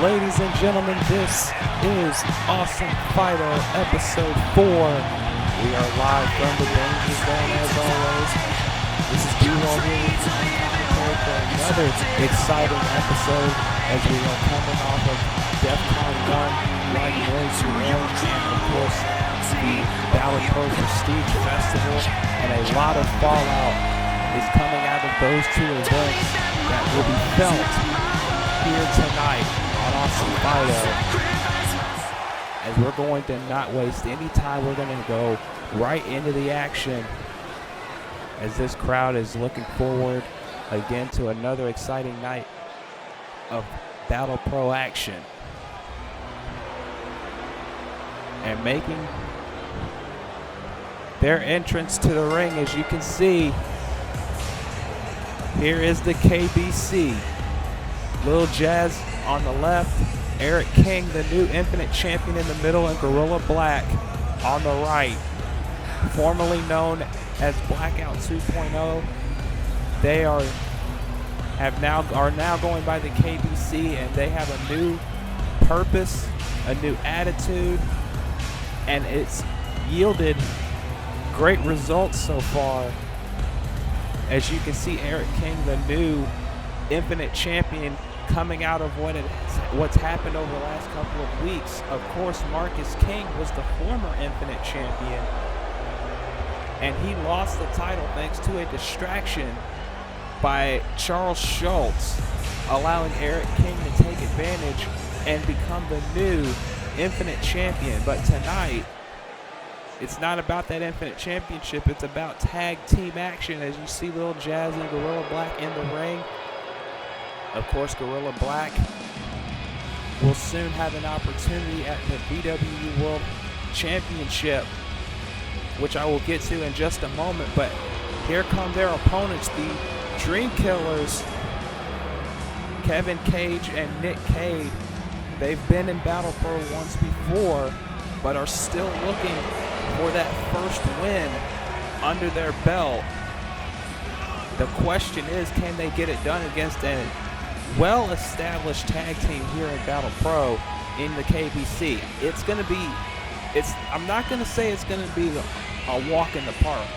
Ladies and gentlemen, this is Awesome Fighter episode 4. We are live from the Danger Zone as always. This is B-Roll here for another exciting episode as we are coming off of Defcon 1, like Noise Orange, and of course the Battle Pro Prestige Festival, and a lot of fallout is coming out of those two events that will be felt here tonight on Awesome Fighter. As we're going to not waste any time, we're going to go right into the action as this crowd is looking forward again to another exciting night of Battle Pro action. And making their entrance to the ring, as you can see, here is the K.B.C. Lil Jazz on the left, Eric King, the new Infinite Champion, in the middle, and Gorilla Black on the right, formerly known as Blackout 2.0. They are now going by the K.B.C, and they have a new purpose, a new attitude, and it's yielded great results so far. As you can see, Eric King, the new Infinite Champion, coming out of what's happened over the last couple of weeks. Of course, Marcus King was the former Infinite Champion, and he lost the title thanks to a distraction by Charles Schultz, allowing Eric King to take advantage and become the new Infinite Champion. But tonight, it's not about that Infinite Championship. It's about tag team action, as you see Lil Jazz and Gorilla Black in the ring. Of course, Gorilla Black will soon have an opportunity at the VW World Championship, which I will get to in just a moment. But here come their opponents, the Dreamkillers, Kevin Cage and Nick Cade. They've been in Battle Pro once before, but are still looking for that first win under their belt. The question is, can they get it done against a well-established tag team here in Battle Pro in the K.B.C. It's going to be, I'm not going to say it's going to be a walk in the park,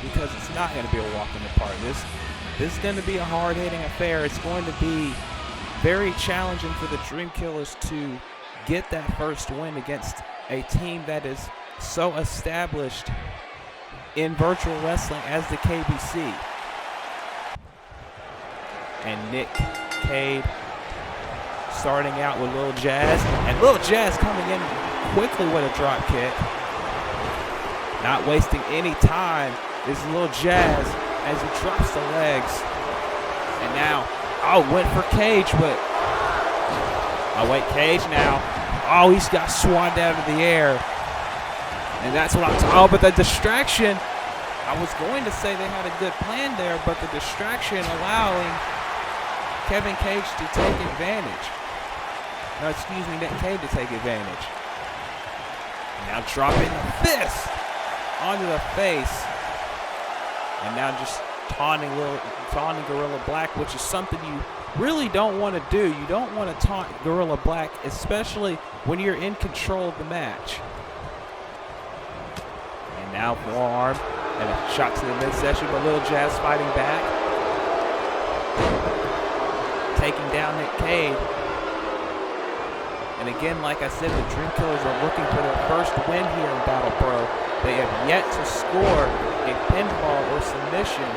because it's not going to be a walk in the park. This is going to be a hard-hitting affair. It's going to be very challenging for the Dreamkillers to get that first win against a team that is so established in virtual wrestling as the K.B.C. And Nick Cade starting out with Lil Jazz, and Lil Jazz coming in quickly with a drop kick. Not wasting any time is Lil Jazz as he drops the legs. And now, went for Cage, but Cage now. He's got swatted out of the air. And that's what I'm talking. But the distraction, I was going to say they had a good plan there, but the distraction allowing Kevin Cage to take advantage. No, excuse me, Nick Cage to take advantage. Now dropping the fist onto the face. And now just taunting Gorilla Black, which is something you really don't want to do. You don't want to taunt Gorilla Black, especially when you're in control of the match. And now forearm and a shot to the midsection, but Lil Jazz fighting back. Taking down Nick Cade. And again, like I said, the Dreamkillers are looking for their first win here in Battle Pro. They have yet to score a pinfall or submission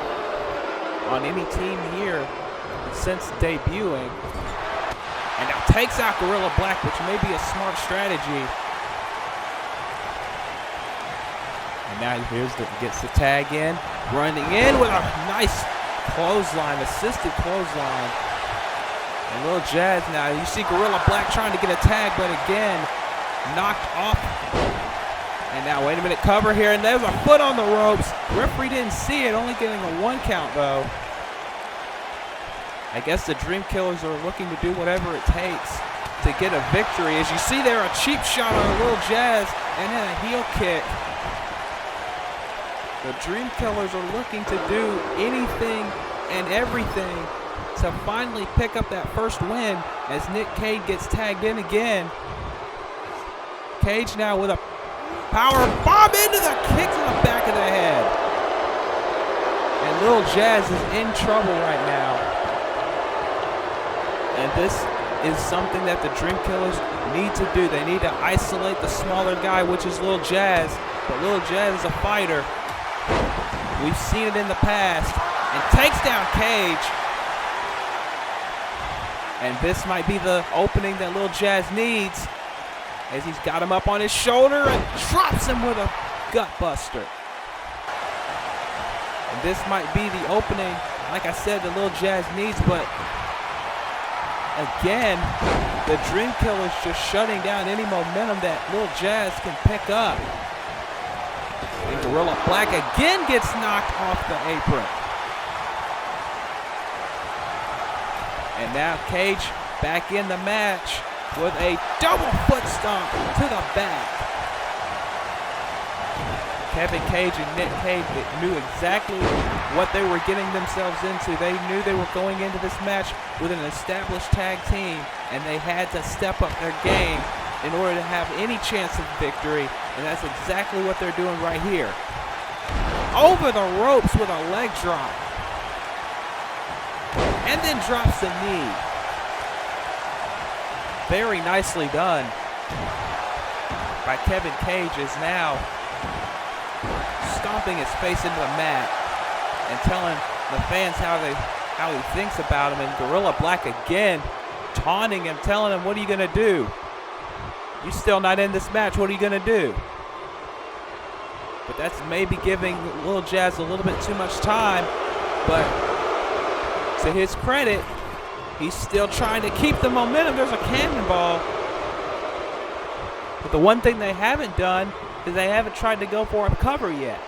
on any team here since debuting. And now takes out Gorilla Black, which may be a smart strategy. And now gets the tag in, running in with a nice clothesline, assisted clothesline. And Lil Jazz now, you see Gorilla Black trying to get a tag, but again, knocked off. And now, wait a minute, cover here, and there's a foot on the ropes. Referee didn't see it, only getting a 1 count though. I guess the Dreamkillers are looking to do whatever it takes to get a victory. As you see there, a cheap shot on Lil Jazz, and then a heel kick. The Dreamkillers are looking to do anything and everything to finally pick up that first win as Nick Cage gets tagged in again. Cage now with a power bomb into the kick to the back of the head. And Lil Jazz is in trouble right now. And this is something that the Dreamkillers need to do. They need to isolate the smaller guy, which is Lil Jazz. But Lil Jazz is a fighter. We've seen it in the past. And takes down Cage. And this might be the opening that Lil Jazz needs, as he's got him up on his shoulder and drops him with a gut buster. And this might be the opening, like I said, that Lil Jazz needs, but again, the Dreamkillers just shutting down any momentum that Lil Jazz can pick up. And Gorilla Black again gets knocked off the apron. And now Cage back in the match with a double foot stomp to the back. Kevin Cage and Nick Cage knew exactly what they were getting themselves into. They knew they were going into this match with an established tag team, and they had to step up their game in order to have any chance of victory, and that's exactly what they're doing right here. Over the ropes with a leg drop. And then drops the knee. Very nicely done by Kevin Cage, is now stomping his face into the mat and telling the fans how he thinks about him. And Gorilla Black again taunting him, telling him, what are you going to do? You're still not in this match. What are you going to do? But that's maybe giving Lil Jazz a little bit too much time. But to his credit, he's still trying to keep the momentum. There's a cannonball. But the one thing they haven't done is they haven't tried to go for a cover yet.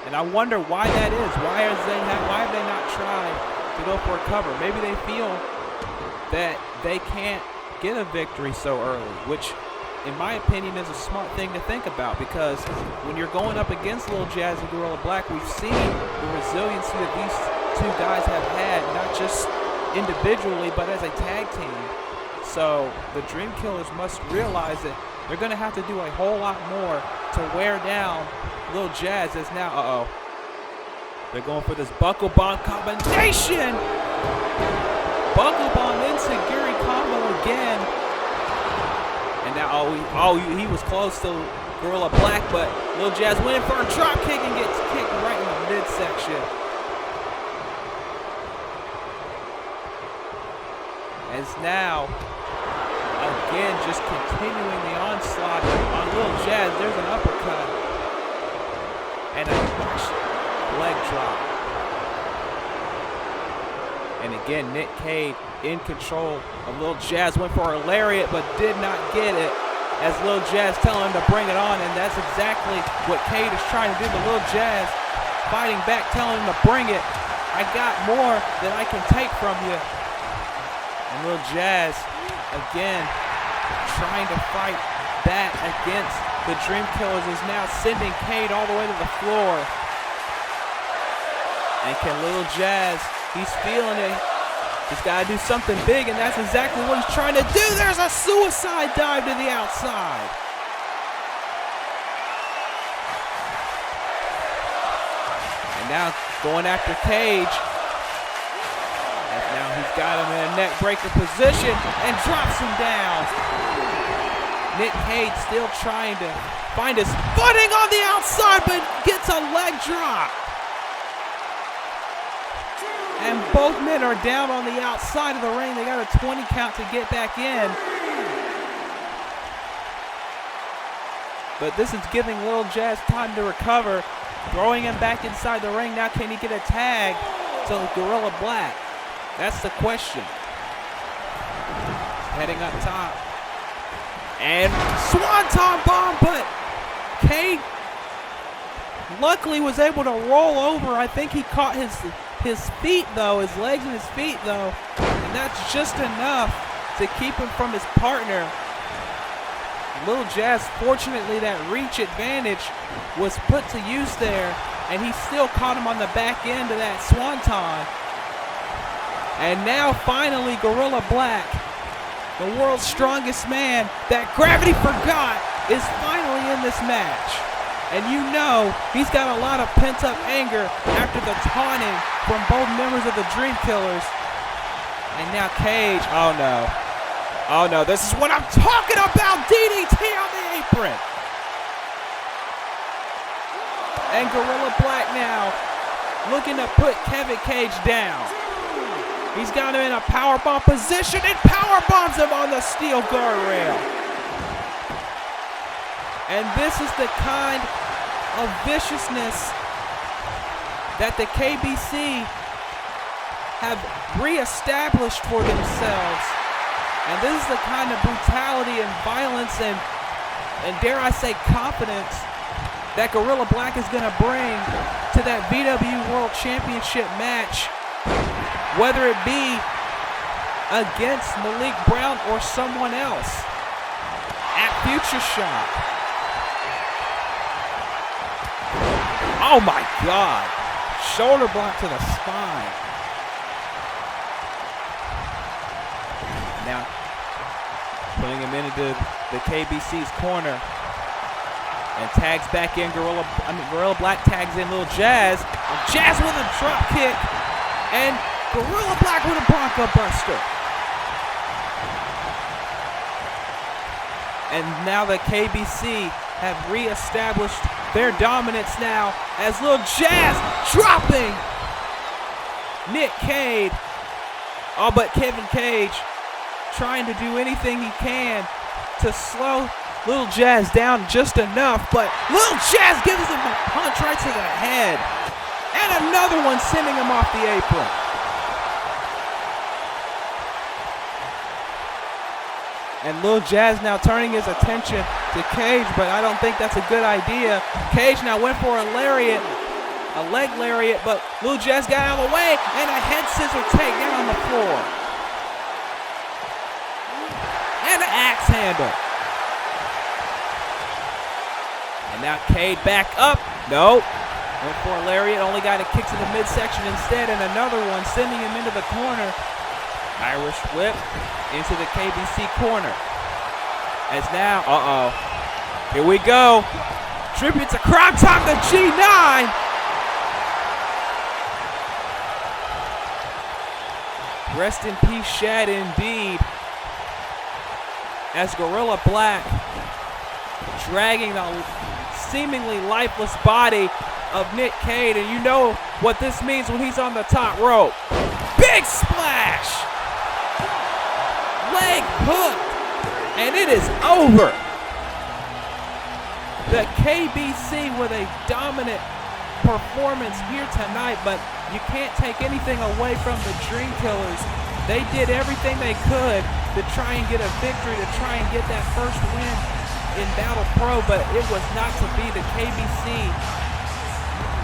And I wonder why that is. Why have they not tried to go for a cover? Maybe they feel that they can't get a victory so early, which in my opinion is a smart thing to think about, because when you're going up against Lil Jazz and Gorilla Black, we've seen the resiliency that these two guys have had, not just individually, but as a tag team. So the Dreamkillers must realize that they're going to have to do a whole lot more to wear down Lil Jazz, as now, they're going for this buckle bomb combination. Buckle bomb into Giri combo again. And now, he was close to Gorilla Black, but Lil Jazz went in for a drop kick and gets kicked right in the midsection. As now, again, just continuing the onslaught on Lil Jazz. There's an uppercut and a leg drop. And again, Nick Cage in control of Lil Jazz. Went for a lariat, but did not get it, as Lil Jazz telling him to bring it on. And that's exactly what Cage is trying to do. But Lil Jazz fighting back, telling him to bring it. I got more than I can take from you. And Lil Jazz, again, trying to fight back against the Dreamkillers, is now sending Cage all the way to the floor. And can Lil Jazz, he's feeling it. He's got to do something big, and that's exactly what he's trying to do. There's a suicide dive to the outside. And now going after Cage. And now he's got him in a neck breaker position and drops him down. Nick Cage still trying to find his footing on the outside, but gets a leg drop. And both men are down on the outside of the ring. They got a 20 count to get back in. But this is giving Lil Jazz time to recover. Throwing him back inside the ring. Now can he get a tag to Gorilla Black? That's the question. Heading up top. And Swanton bomb, but Cage luckily was able to roll over. I think he caught his feet though, his legs and his feet though. And that's just enough to keep him from his partner. Lil Jazz, fortunately that reach advantage was put to use there, and he still caught him on the back end of that Swanton. And now finally Gorilla Black, the world's strongest man that gravity forgot, is finally in this match. And you know he's got a lot of pent-up anger after the taunting from both members of the Dreamkillers. And now Cage, oh no. Oh no, this is what I'm talking about, DDT on the apron. And Gorilla Black now looking to put Kevin Cage down. He's got him in a powerbomb position and powerbombs him on the steel guardrail. And this is the kind of viciousness that the K.B.C. have reestablished for themselves. And this is the kind of brutality and violence and dare I say confidence that Gorilla Black is going to bring to that VW World Championship match, whether it be against Malik Brown or someone else at Future Shock. Oh my God, shoulder block to the spine. Now, putting him into the K.B.C.'s corner. And tags back in, Gorilla Black tags in Lil Jazz. And Jazz with a drop kick. And Gorilla Black with a Bronco Buster. And now the K.B.C. have reestablished their dominance now as Lil Jazz dropping Nick Cage. Oh, but Kevin Cage trying to do anything he can to slow Lil Jazz down just enough, but Lil Jazz gives him a punch right to the head. And another one sending him off the apron. And Lil Jazz now turning his attention to Cage, but I don't think that's a good idea. Cage now went for a lariat, a leg lariat, but Lil Jazz got out of the way, and a head scissor takedown on the floor. And an axe handle. And now Cade back up. No. Went for a lariat. Only got a kick to the midsection instead. And another one sending him into the corner. Irish whip into the K.B.C. corner. As now, here we go. Tribute to Crime Time, the G9. Rest in peace, Shad, indeed. As Gorilla Black dragging the seemingly lifeless body of Nick Cage, and you know what this means when he's on the top rope. Big splash! Leg hook! And it is over! The K.B.C. with a dominant performance here tonight, but you can't take anything away from the Dreamkillers. They did everything they could to try and get a victory, to try and get that first win in Battle Pro, but it was not to be. The K.B.C.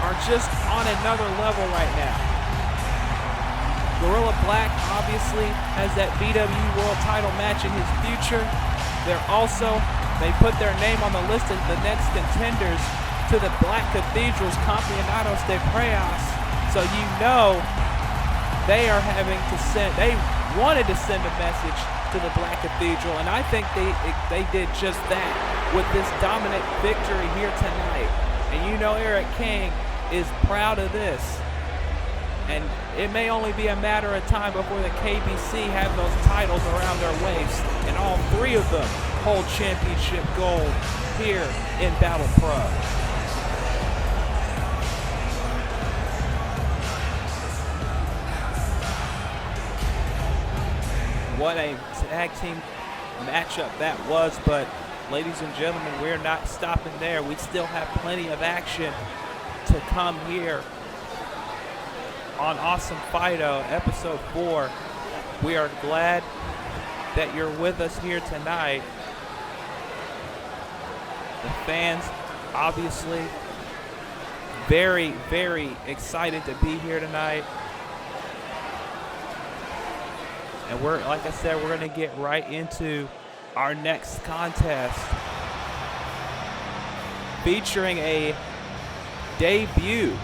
are just on another level right now. Gorilla Black obviously has that VW World title match in his future. They put their name on the list as the next contenders to the Black Cathedral's Campeonatos de Preas. So you know they are having to they wanted to send a message to the Black Cathedral, and I think they did just that with this dominant victory here tonight. And you know Eric King is proud of this. And it may only be a matter of time before the K.B.C. have those titles around their waist, and all three of them hold championship gold here in Battle Pro. What a tag team matchup that was, but ladies and gentlemen, we're not stopping there. We still have plenty of action to come here on Awesome Fido, episode 4. We are glad that you're with us here tonight. The fans, obviously, very, very excited to be here tonight. And we're, like I said, we're going to get right into our next contest, featuring a debut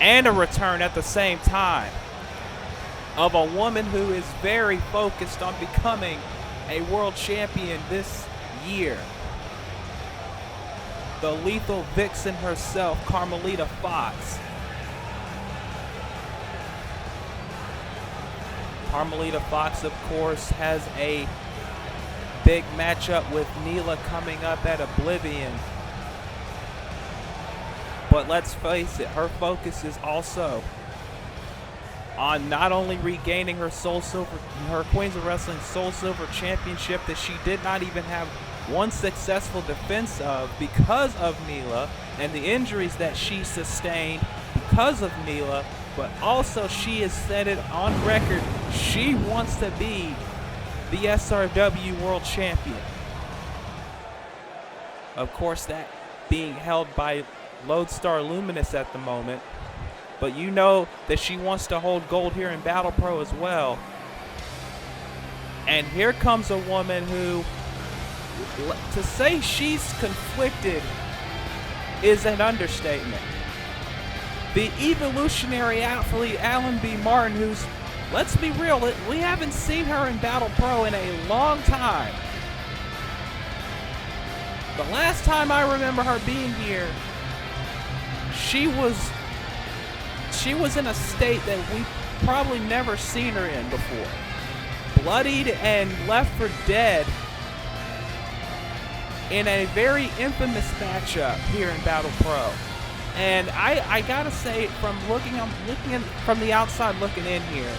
and a return at the same time of a woman who is very focused on becoming a world champion this year. The lethal vixen herself, Carmelita Fox. Carmelita Fox, of course, has a big matchup with Neela coming up at Oblivion. But let's face it, her focus is also on not only regaining her her Queens of Wrestling Soul Silver Championship that she did not even have one successful defense of because of Neela and the injuries that she sustained because of Neela, but also she has said it on record, she wants to be the SRW World Champion. Of course, that being held by Lodestar Luminous at the moment, but you know that she wants to hold gold here in Battle Pro as well. And here comes a woman who, to say she's conflicted is an understatement. The evolutionary athlete Allenby Martin, who's, let's be real, we haven't seen her in Battle Pro in a long time. The last time I remember her being here, she was in a state that we probably never seen her in before. Bloodied and left for dead in a very infamous matchup here in Battle Pro. And I gotta say, from looking in from the outside looking in here,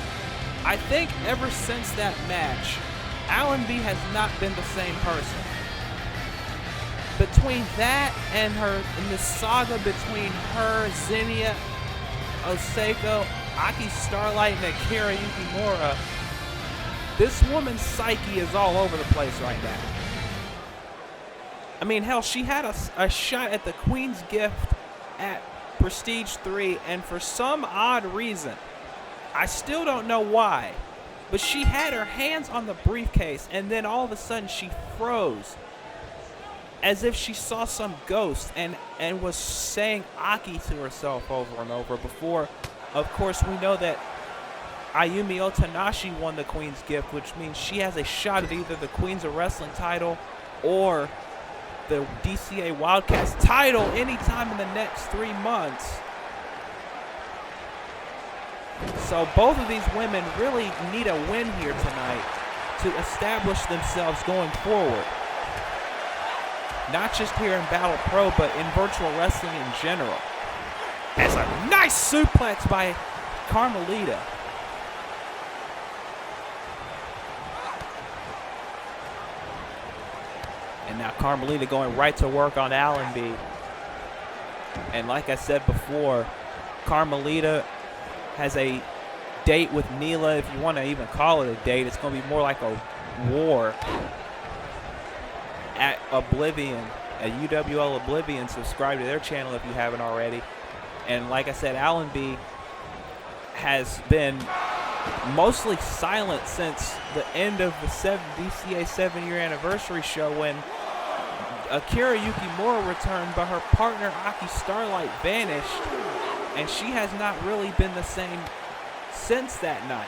I think ever since that match, Allenby has not been the same person. Between that and this saga between her, Xenia, Oseko, Aki Starlight, and Akira Yukimura, this woman's psyche is all over the place right now. I mean, hell, she had a shot at the Queen's Gift at Prestige 3, and for some odd reason, I still don't know why, but she had her hands on the briefcase, and then all of a sudden she froze, as if she saw some ghost and was saying Aki to herself over and over before. Of course, we know that Ayumi Otanashi won the Queen's Gift, which means she has a shot at either the Queens of Wrestling title or the DCA Wildcats title anytime in the next 3 months. So both of these women really need a win here tonight to establish themselves going forward. Not just here in Battle Pro, but in virtual wrestling in general. As a nice suplex by Carmelita. And now Carmelita going right to work on Allenby. And like I said before, Carmelita has a date with Neela, if you want to even call it a date. It's going to be more like a war at Oblivion, at UWL Oblivion. Subscribe to their channel if you haven't already. And like I said, Allenby has been mostly silent since the end of the DCA 7-year anniversary show when Akira Yukimura returned, but her partner Aki Starlight vanished, and she has not really been the same since that night.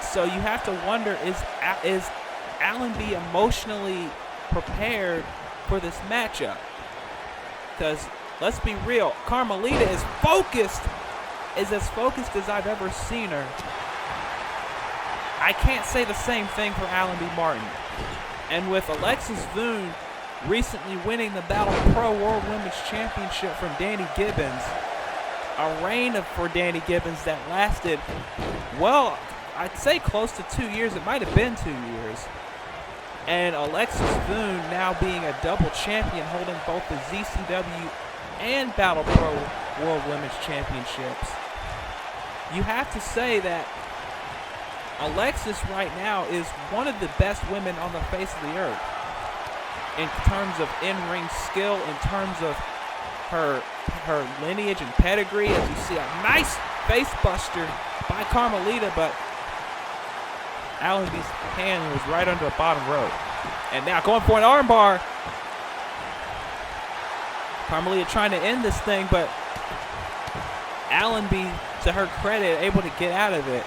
So you have to wonder, is Allenby emotionally prepared for this matchup? Because let's be real, Carmelita is as focused as I've ever seen her. I can't say the same thing for Allenby Martin. And with Alexis Voon recently winning the Battle Pro World Women's Championship from Danny Gibbons, a reign for Danny Gibbons that lasted, well, I'd say close to 2 years. It might have been 2 years. And Alexis Voon now being a double champion, holding both the ZCW and Battle Pro World Women's Championships. You have to say that Alexis right now is one of the best women on the face of the earth in terms of in-ring skill, in terms of her lineage and pedigree. As you see, a nice face buster by Carmelita, but Allenby's hand was right under the bottom rope. And now going for an armbar. Carmelita trying to end this thing, but Allenby, to her credit, able to get out of it.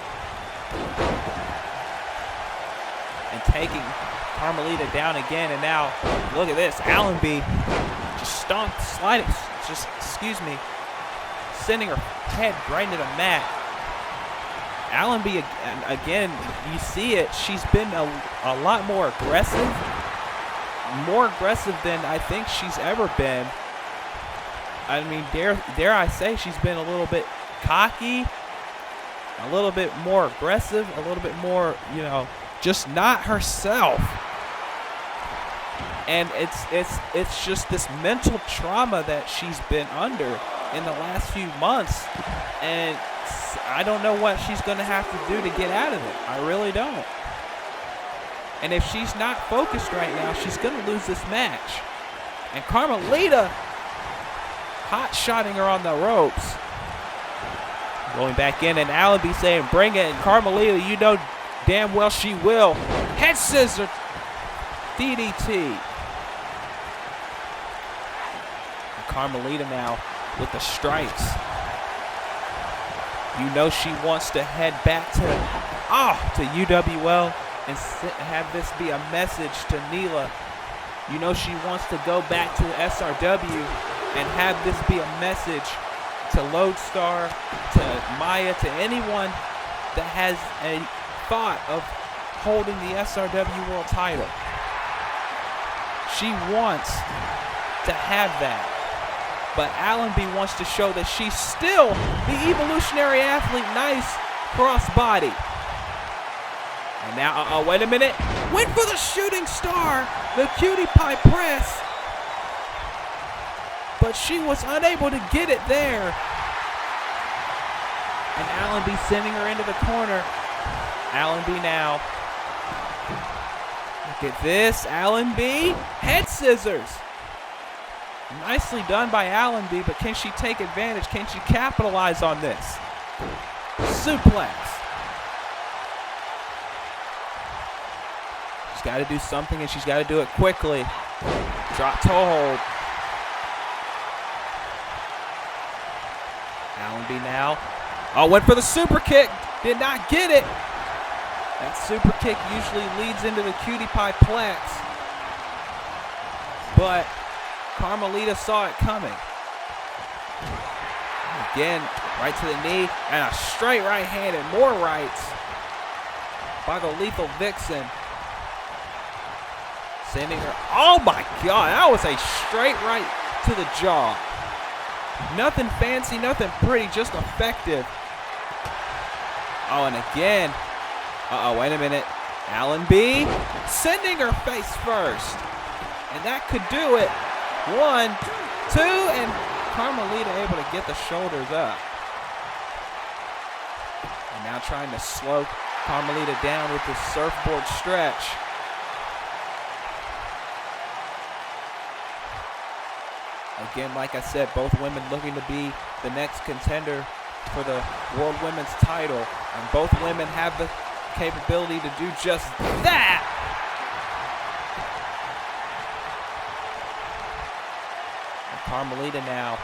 And taking Carmelita down again. And now, look at this. Allenby just sending her head right into the mat. Allenby, again, you see it. She's been a lot more aggressive. More aggressive than I think she's ever been. I mean, dare I say she's been a little bit cocky, a little bit more aggressive, a little bit more, just not herself. And it's just this mental trauma that she's been under in the last few months, and I don't know what she's going to have to do to get out of it. I really don't. And if she's not focused right now, she's going to lose this match. And Carmelita hot-shotting her on the ropes. Going back in, and Allenby saying, bring it. And Carmelita, you know damn well she will. Head scissor DDT. And Carmelita now with the stripes. You know she wants to head back to UWL and have this be a message to Neela. You know she wants to go back to SRW and have this be a message to Lodestar, to Maya, to anyone that has a thought of holding the SRW World title. She wants to have that. But Allenby wants to show that she's still the evolutionary athlete. Nice crossbody. And now, wait a minute. Went for the shooting star, the cutie pie press. But she was unable to get it there. And Allenby sending her into the corner. Allenby now. Look at this, Allenby. Head scissors. Nicely done by Allenby, but can she take advantage? Can she capitalize on this? Suplex. She's got to do something, and she's got to do it quickly. Drop toe hold. Allenby now. Oh, went for the super kick. Did not get it. That super kick usually leads into the cutie pie plex. But Carmelita saw it coming. Again, right to the knee, and a straight right hand and more rights by the Lethal Vixen. Sending her, oh my God, that was a straight right to the jaw. Nothing fancy, nothing pretty, just effective. Oh, and again, wait a minute. Allenby sending her face first. And that could do it. 1, 2, and Carmelita able to get the shoulders up. And now trying to slow Carmelita down with the surfboard stretch. Again, like I said, both women looking to be the next contender for the World Women's title. And both women have the capability to do just that. Carmelita now,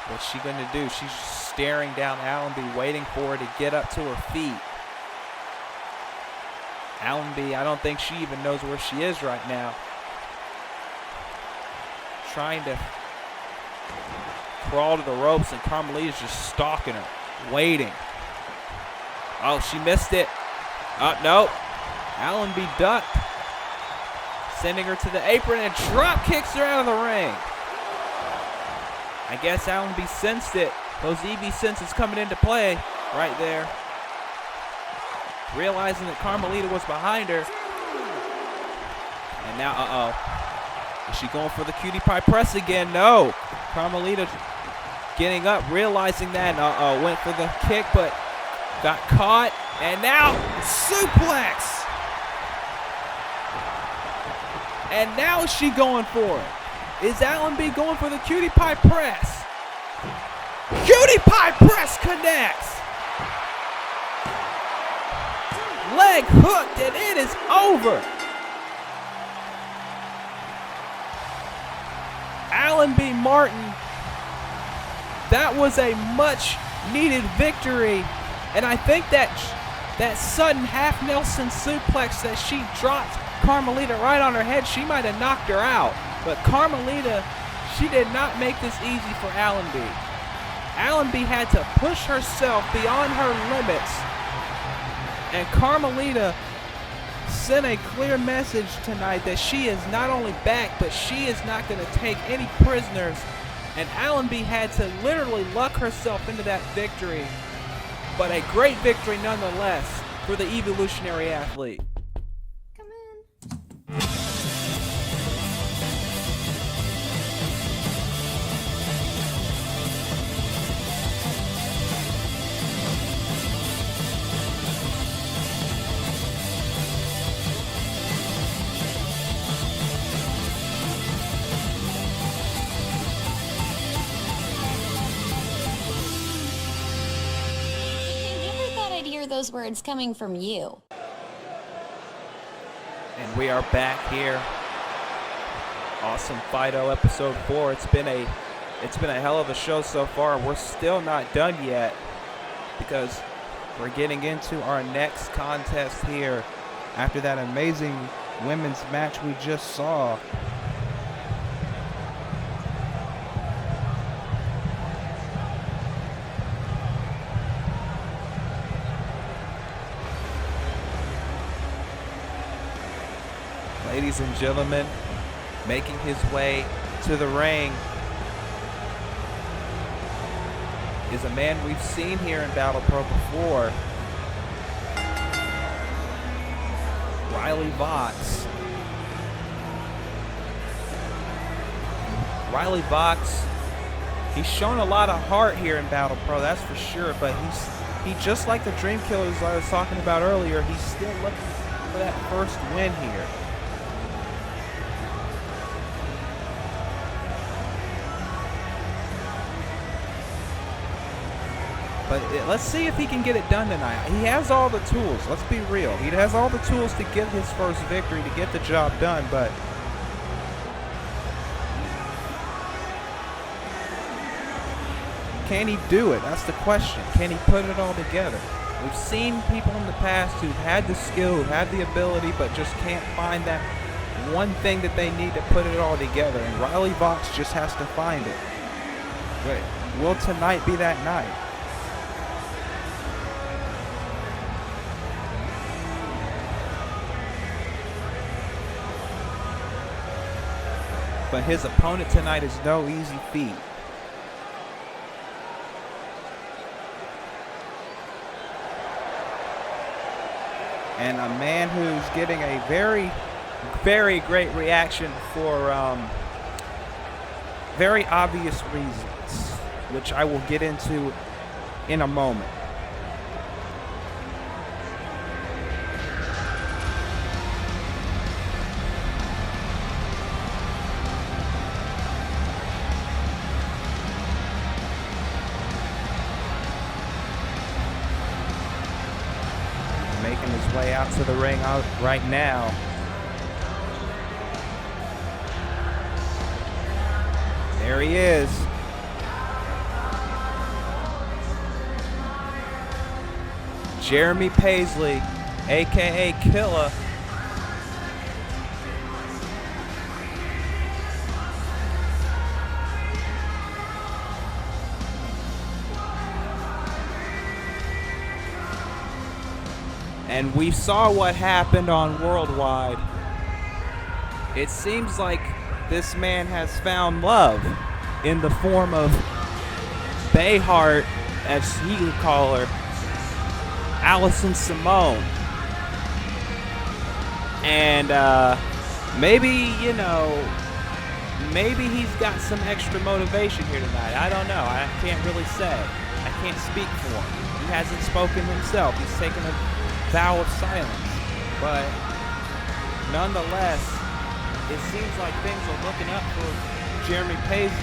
what's she going to do? She's staring down Allenby, waiting for her to get up to her feet. Allenby, I don't think she even knows where she is right now. Trying to crawl to the ropes, and Carmelita's just stalking her, waiting. Oh, she missed it. Nope. Allenby ducked, sending her to the apron and drop kicks her out of the ring. I guess Allenby sensed it. Those EV senses coming into play right there. Realizing that Carmelita was behind her. And now, is she going for the cutie pie press again? No. Carmelita getting up, realizing that. Went for the kick, but got caught. And now, suplex. And now is she going for it? Is Allenby going for the cutie pie press? Cutie pie press connects. Leg hooked, and it is over. Allenby Martin That was a much-needed victory, and I think that sudden half Nelson suplex that she dropped Carmelita right on her head, she might have knocked her out. But Carmelita, she did not make this easy for Allenby. Allenby had to push herself beyond her limits, and Carmelita sent a clear message tonight that she is not only back, but she is not going to take any prisoners. And Allenby had to literally luck herself into that victory. But a great victory nonetheless for the evolutionary athlete. Come in. Hear those words coming from you. And we are back here. Awesome Fido episode 4. It's been a hell of a show so far. We're still not done yet because we're getting into our next contest here after that amazing women's match we just saw. Ladies and gentlemen, making his way to the ring is a man we've seen here in Battle Pro before. Riley Vox. Riley Vox, he's shown a lot of heart here in Battle Pro, that's for sure, but he just like the Dreamkillers I was talking about earlier, he's still looking for that first win here. But let's see if he can get it done tonight. He has all the tools. Let's be real. He has all the tools to get his first victory, to get the job done. But can he do it? That's the question. Can he put it all together? We've seen people in the past who've had the skill, who've had the ability, but just can't find that one thing that they need to put it all together. And Riley Vox just has to find it. But will tonight be that night? But his opponent tonight is no easy feat. And a man who's getting a very, very great reaction for very obvious reasons, which I will get into in a moment. Making his way out to the ring right now. There he is. Jeremy Paisley, aka Killa. And we saw what happened on Worldwide. It seems like this man has found love in the form of Bayheart, as he would call her, Allison Simone. And maybe, you know, maybe he's got some extra motivation here tonight. I don't know. I can't really say. I can't speak for him. He hasn't spoken himself. He's taken a vow of silence. But nonetheless, it seems like things are looking up for Jeremy Paisley.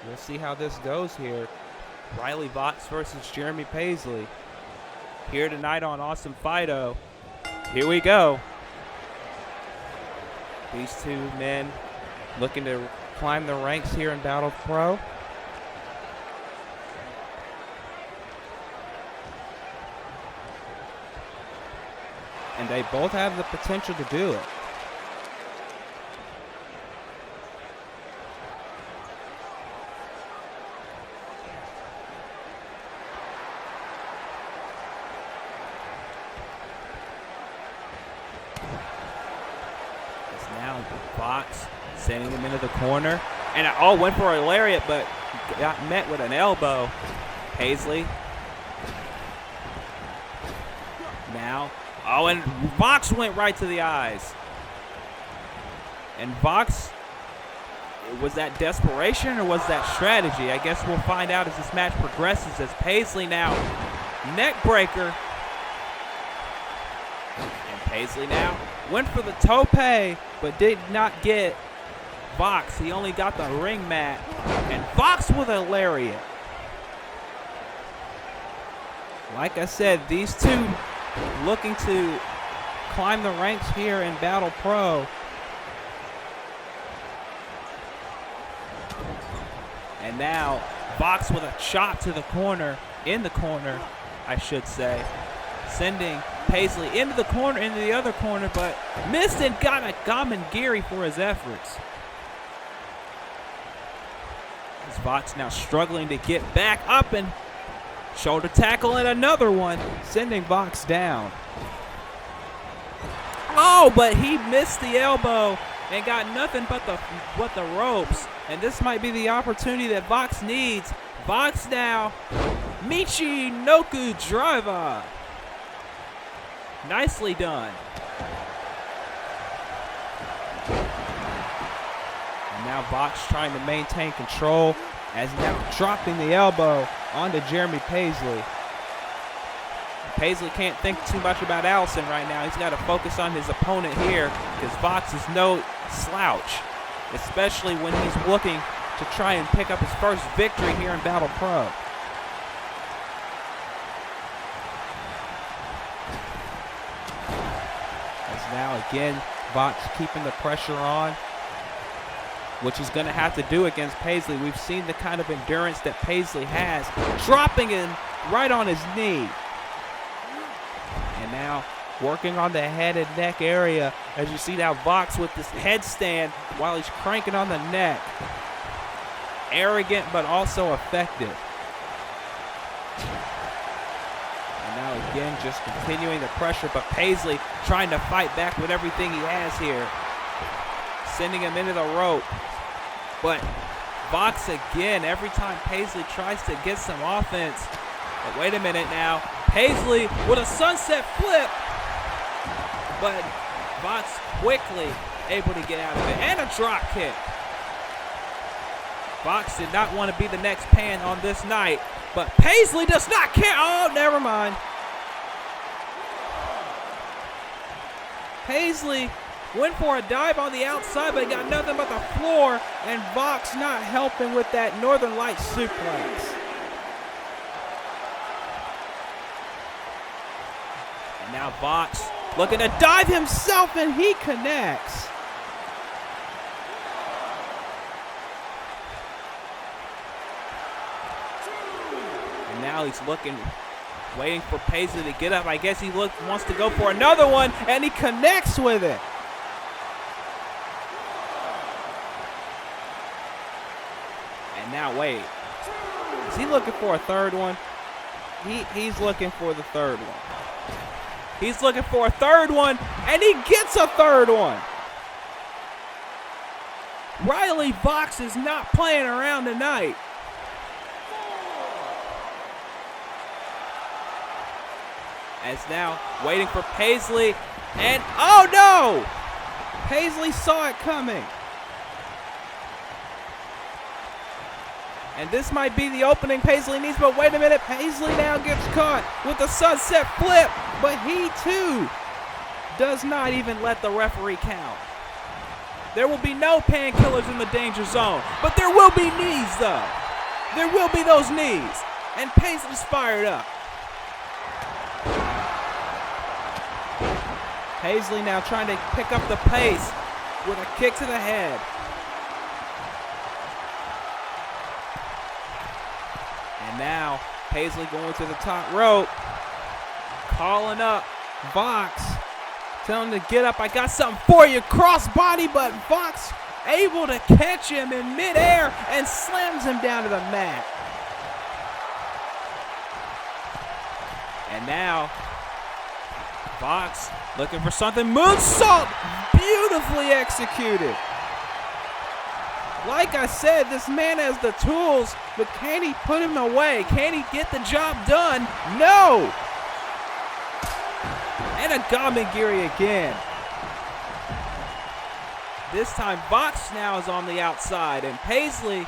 We'll see how this goes here. Riley Vox versus Jeremy Paisley. Here tonight on Awesome Fido. Here we go. These two men looking to climb the ranks here in Battle Pro. And they both have the potential to do it. It's now Vox sending him into the corner. And went for a lariat, but got met with an elbow. Paisley. Now. Oh, and Vox went right to the eyes. And Vox, was that desperation or was that strategy? I guess we'll find out as this match progresses, as Paisley now neck breaker. And Paisley now went for the tope, but did not get Vox. He only got the ring mat. And Vox with a lariat. Like I said, these two looking to climb the ranks here in Battle Pro. And now Vox with a chop to the corner, in the corner, I should say. Sending Paisley into the corner, into the other corner, but missed and got a Gamengiri for his efforts. As Vox now struggling to get back up and shoulder tackle and another one, sending Vox down. Oh, but he missed the elbow and got nothing but the ropes. And this might be the opportunity that Vox needs. Vox now, Michinoku driver. Nicely done. And now Vox trying to maintain control, as now dropping the elbow onto Jeremy Paisley. Paisley can't think too much about Allison right now. He's got to focus on his opponent here, because Vox is no slouch, especially when he's looking to try and pick up his first victory here in Battle Pro. As now again, Vox keeping the pressure on, which he's going to have to do against Paisley. We've seen the kind of endurance that Paisley has, dropping him right on his knee. And now working on the head and neck area, as you see now Vox with this headstand while he's cranking on the neck. Arrogant, but also effective. And now again, just continuing the pressure, but Paisley trying to fight back with everything he has here. Sending him into the rope. But Vox again, every time Paisley tries to get some offense. But wait a minute now. Paisley with a sunset flip. But Vox quickly able to get out of it. And a drop kick. Vox did not want to be the next pan on this night. But Paisley does not care. Oh, never mind. Paisley went for a dive on the outside, but got nothing but the floor, and Vox not helping with that Northern Lights suplex. And now Vox looking to dive himself, and he connects. And now he's looking, waiting for Paisley to get up. I guess he wants to go for another one, and he connects with it. Now wait, is he looking for a third one? He's looking for the third one. He's looking for a third one, and he gets a third one. Riley Vox is not playing around tonight. As now waiting for Paisley, and oh no! Paisley saw it coming. And this might be the opening Paisley needs, but wait a minute. Paisley now gets caught with a sunset flip, but he too does not even let the referee count. There will be no painkillers in the danger zone, but there will be knees though. There will be those knees. And Paisley's fired up. Paisley now trying to pick up the pace with a kick to the head. And now Paisley going to the top rope. Calling up Vox. Telling him to get up. I got something for you. Crossbody, but Vox able to catch him in midair and slams him down to the mat. And now Vox looking for something. Moonsault, beautifully executed. Like I said, this man has the tools, but can he put him away? Can he get the job done? No! And a Gamagiri again. This time Vox now is on the outside, and Paisley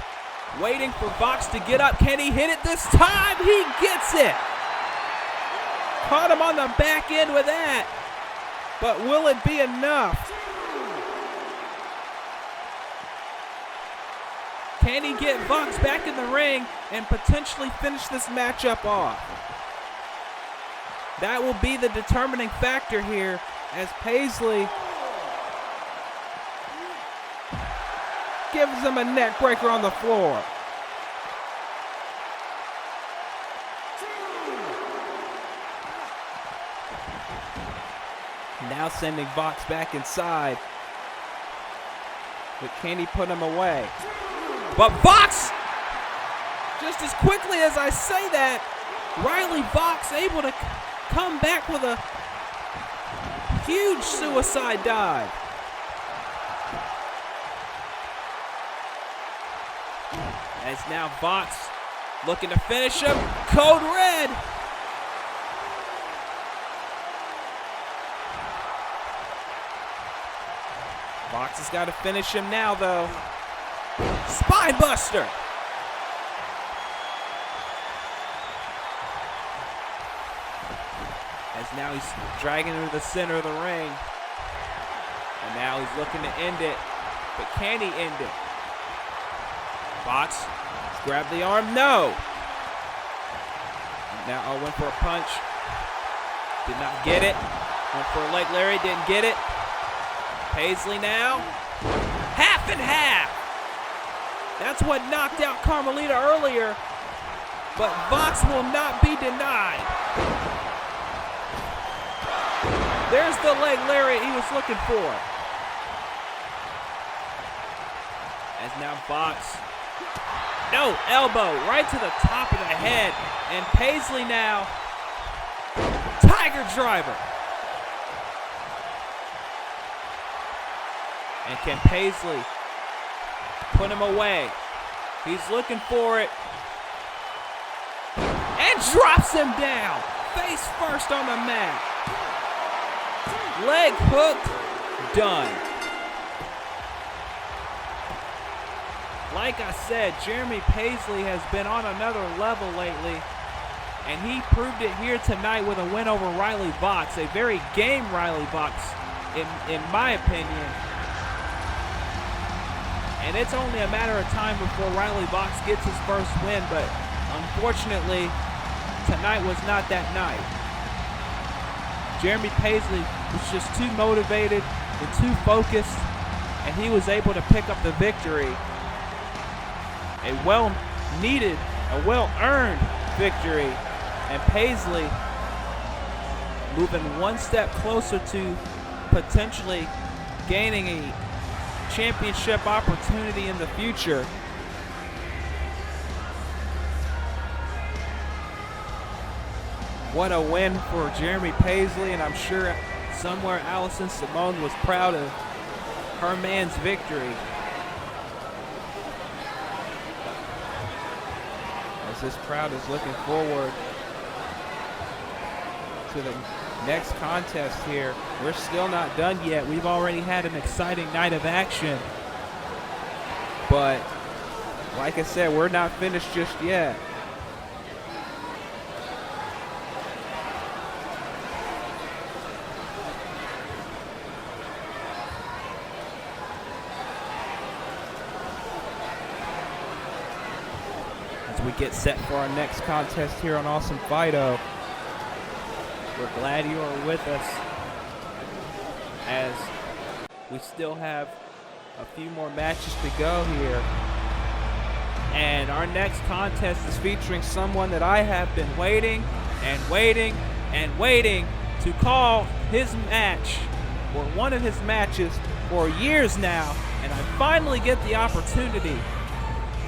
waiting for Vox to get up. Can he hit it this time? He gets it. Caught him on the back end with that. But will it be enough? Can he get Vox back in the ring and potentially finish this matchup off? That will be the determining factor here as Paisley gives him a neck breaker on the floor. Now sending Vox back inside. But can he put him away? But Vox, just as quickly as I say that, Riley Vox able to come back with a huge suicide dive. As now Vox looking to finish him. Code Red. Vox has got to finish him now, though. Spine buster. As now he's dragging him to the center of the ring. And now he's looking to end it. But can he end it? Vox grab the arm. No. Now I went for a punch. Did not get it. Went for a leg Larry. Didn't get it. Paisley now. Half and half. That's what knocked out Carmelita earlier. But Vox will not be denied. There's the leg Larry he was looking for. As now Vox. No, elbow right to the top of the head. And Paisley now. Tiger driver. And can Paisley put him away? He's looking for it. And drops him down. Face first on the mat. Leg hooked. Done. Like I said, Jeremy Paisley has been on another level lately. And he proved it here tonight with a win over Riley Vox. A very game Riley Vox, in my opinion. And it's only a matter of time before Riley Vox gets his first win, but unfortunately, tonight was not that night. Jeremy Paisley was just too motivated and too focused, and he was able to pick up the victory. A well-needed, a well-earned victory, and Paisley moving one step closer to potentially gaining a championship opportunity in the future. What a win for Jeremy Paisley, and I'm sure somewhere Allison Simone was proud of her man's victory. As this crowd is looking forward to the next contest here. We're still not done yet. We've already had an exciting night of action. But like I said, we're not finished just yet. As we get set for our next contest here on Awesome Fido. We're glad you are with us as we still have a few more matches to go here. And our next contest is featuring someone that I have been waiting and waiting and waiting to call his match, or one of his matches, for years now. And I finally get the opportunity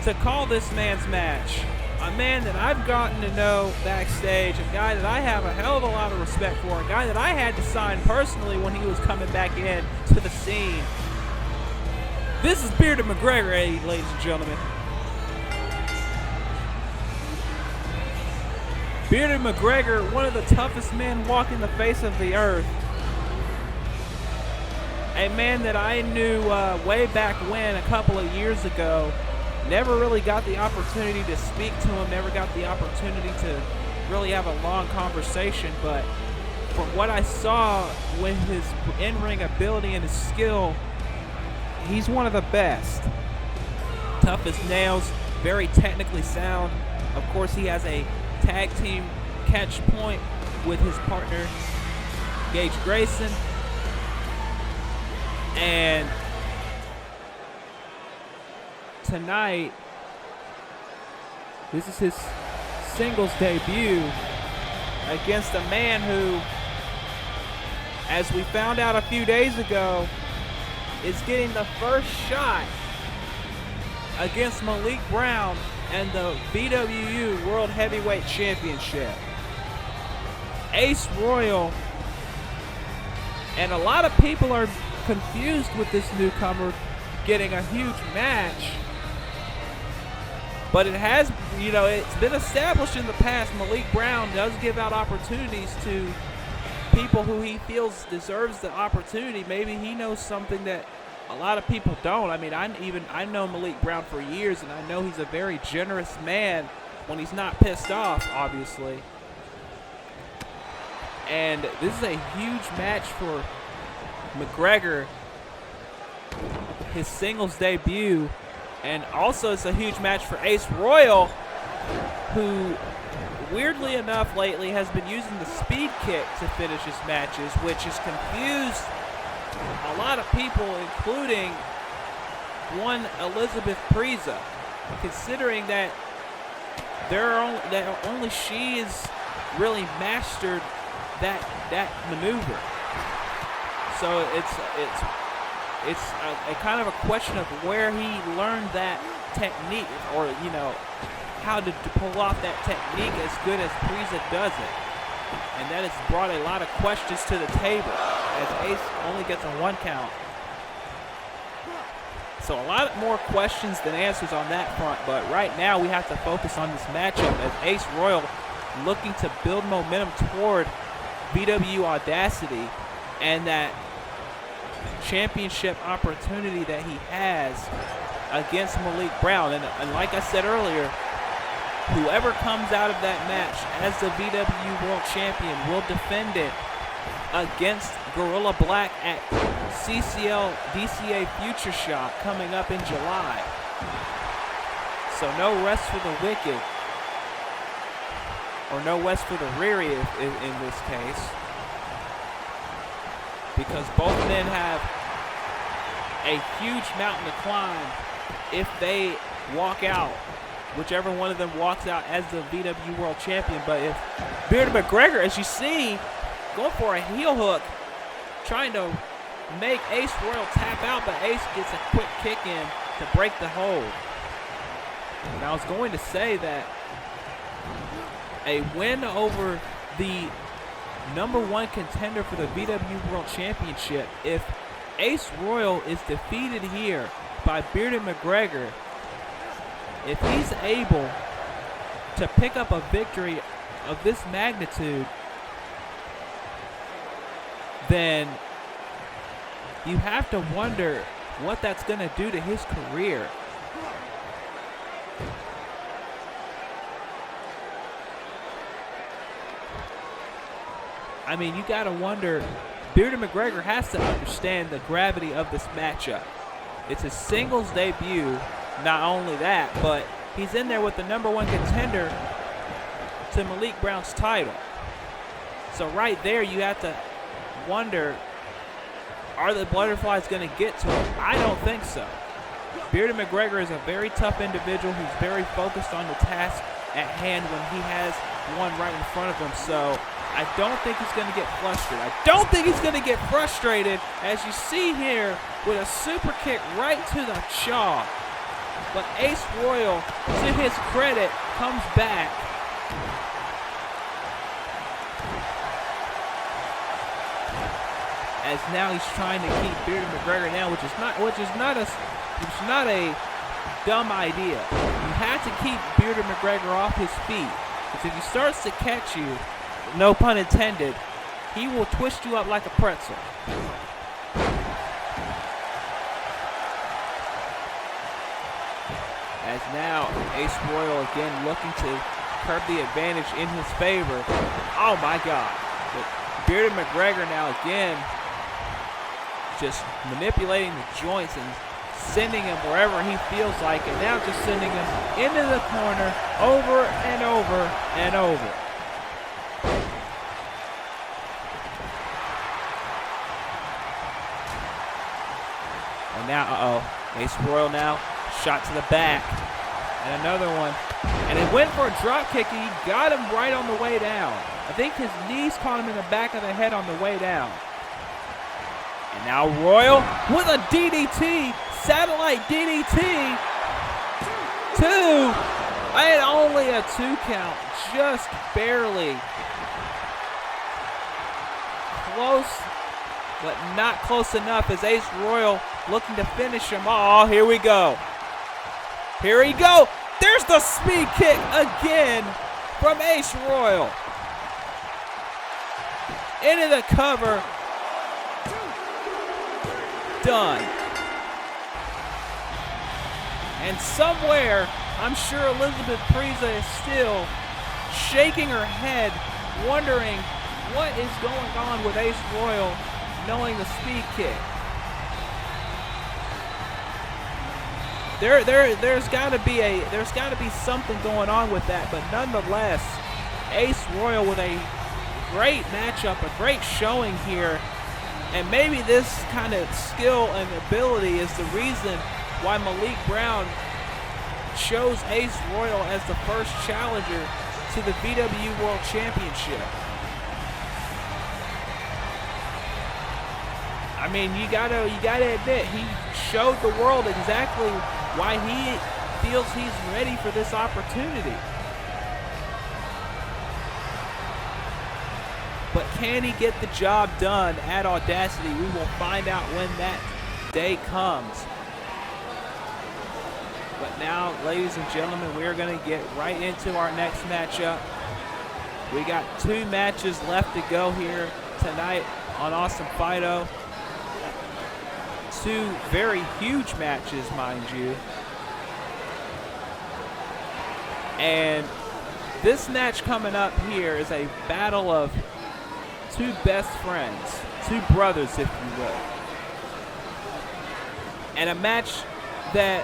to call this man's match. A man that I've gotten to know backstage, a guy that I have a hell of a lot of respect for, a guy that I had to sign personally when he was coming back in to the scene. This is Bearded McGregor, ladies and gentlemen. Bearded McGregor, one of the toughest men walking the face of the earth. A man that I knew way back when, a couple of years ago. Never really got the opportunity to speak to him, never got the opportunity to really have a long conversation, but from what I saw with his in-ring ability and his skill, he's one of the best. Tough as nails, very technically sound. Of course, he has a tag team catch point with his partner, Gage Grayson. And tonight, this is his singles debut against a man who, as we found out a few days ago, is getting the first shot against Malik Brown and the VWU World Heavyweight Championship. Ace Royal, and a lot of people are confused with this newcomer getting a huge match, but it has, it's been established in the past, Malik Brown does give out opportunities to people who he feels deserves the opportunity. Maybe he knows something that a lot of people don't. I mean, I know Malik Brown for years, and I know he's a very generous man when he's not pissed off, obviously. And this is a huge match for McGregor, his singles debut, and also it's a huge match for Ace Royal, who weirdly enough lately has been using the speed kick to finish his matches, which has confused a lot of people, including one Elizabeth Preza, considering that only she has really mastered that maneuver. So it's a kind of a question of where he learned that technique, or how to pull off that technique as good as Preza does it. And that has brought a lot of questions to the table, as Ace only gets a 1 count. So a lot more questions than answers on that front, but right now we have to focus on this matchup as Ace Royal looking to build momentum toward VW Audacity and that championship opportunity that he has against Malik Brown. And like I said earlier, whoever comes out of that match as the VW World Champion will defend it against Gorilla Black at CCL DCA Future Shock coming up in July. So no rest for the wicked, or no rest for the weary in this case, because both men have a huge mountain to climb if they walk out, whichever one of them walks out as the VW World Champion. But if Bearded McGregor, as you see, going for a heel hook, trying to make Ace Royal tap out, but Ace gets a quick kick in to break the hold. And I was going to say that a win over the #1 contender for the VW World Championship, if Ace Royal is defeated here by Bearded McGregor, if he's able to pick up a victory of this magnitude, then you have to wonder what that's going to do to his career. I mean, you got to wonder, Bearded McGregor has to understand the gravity of this matchup. It's a singles debut. Not only that, but he's in there with the #1 contender to Malik Brown's title. So right there, you have to wonder, are the Butterflies going to get to him? I don't think so. Bearded McGregor is a very tough individual who's very focused on the task at hand when he has one right in front of him. So I don't think he's going to get frustrated. I don't think he's going to get frustrated, as you see here with a super kick right to the jaw. But Ace Royal, to his credit, comes back. As now he's trying to keep Bearded McGregor down, which is not a dumb idea. You have to keep Bearded McGregor off his feet, because if he starts to catch you, no pun intended, he will twist you up like a pretzel. As now Ace Royal again looking to curb the advantage in his favor. Oh my God. But Bearded McGregor now again just manipulating the joints and sending him wherever he feels like it. Now just sending him into the corner over and over and over. And now, Ace Royal now, shot to the back. And another one. And it went for a drop kick, and he got him right on the way down. I think his knees caught him in the back of the head on the way down. And now Royal with a DDT, satellite DDT. 2, and only a 2 count, just barely. Close, but not close enough, as Ace Royal looking to finish him. Oh, here we go. Here we go. There's the speed kick again from Ace Royal. Into the cover. Done. And somewhere, I'm sure Elizabeth Preza is still shaking her head, wondering what is going on with Ace Royal knowing the speed kick. There's got to be something going on with that, but nonetheless, Ace Royal with a great matchup, a great showing here, and maybe this kind of skill and ability is the reason why Malik Brown chose Ace Royal as the first challenger to the VW World Championship. I mean, you gotta admit, he showed the world exactly why he feels he's ready for this opportunity. But can he get the job done at Audacity? We will find out when that day comes. But now, ladies and gentlemen, we are going to get right into our next matchup. We got 2 matches left to go here tonight on Awesome Fido. 2 very huge matches, mind you. And this match coming up here is a battle of 2 best friends, 2 brothers, if you will. And a match that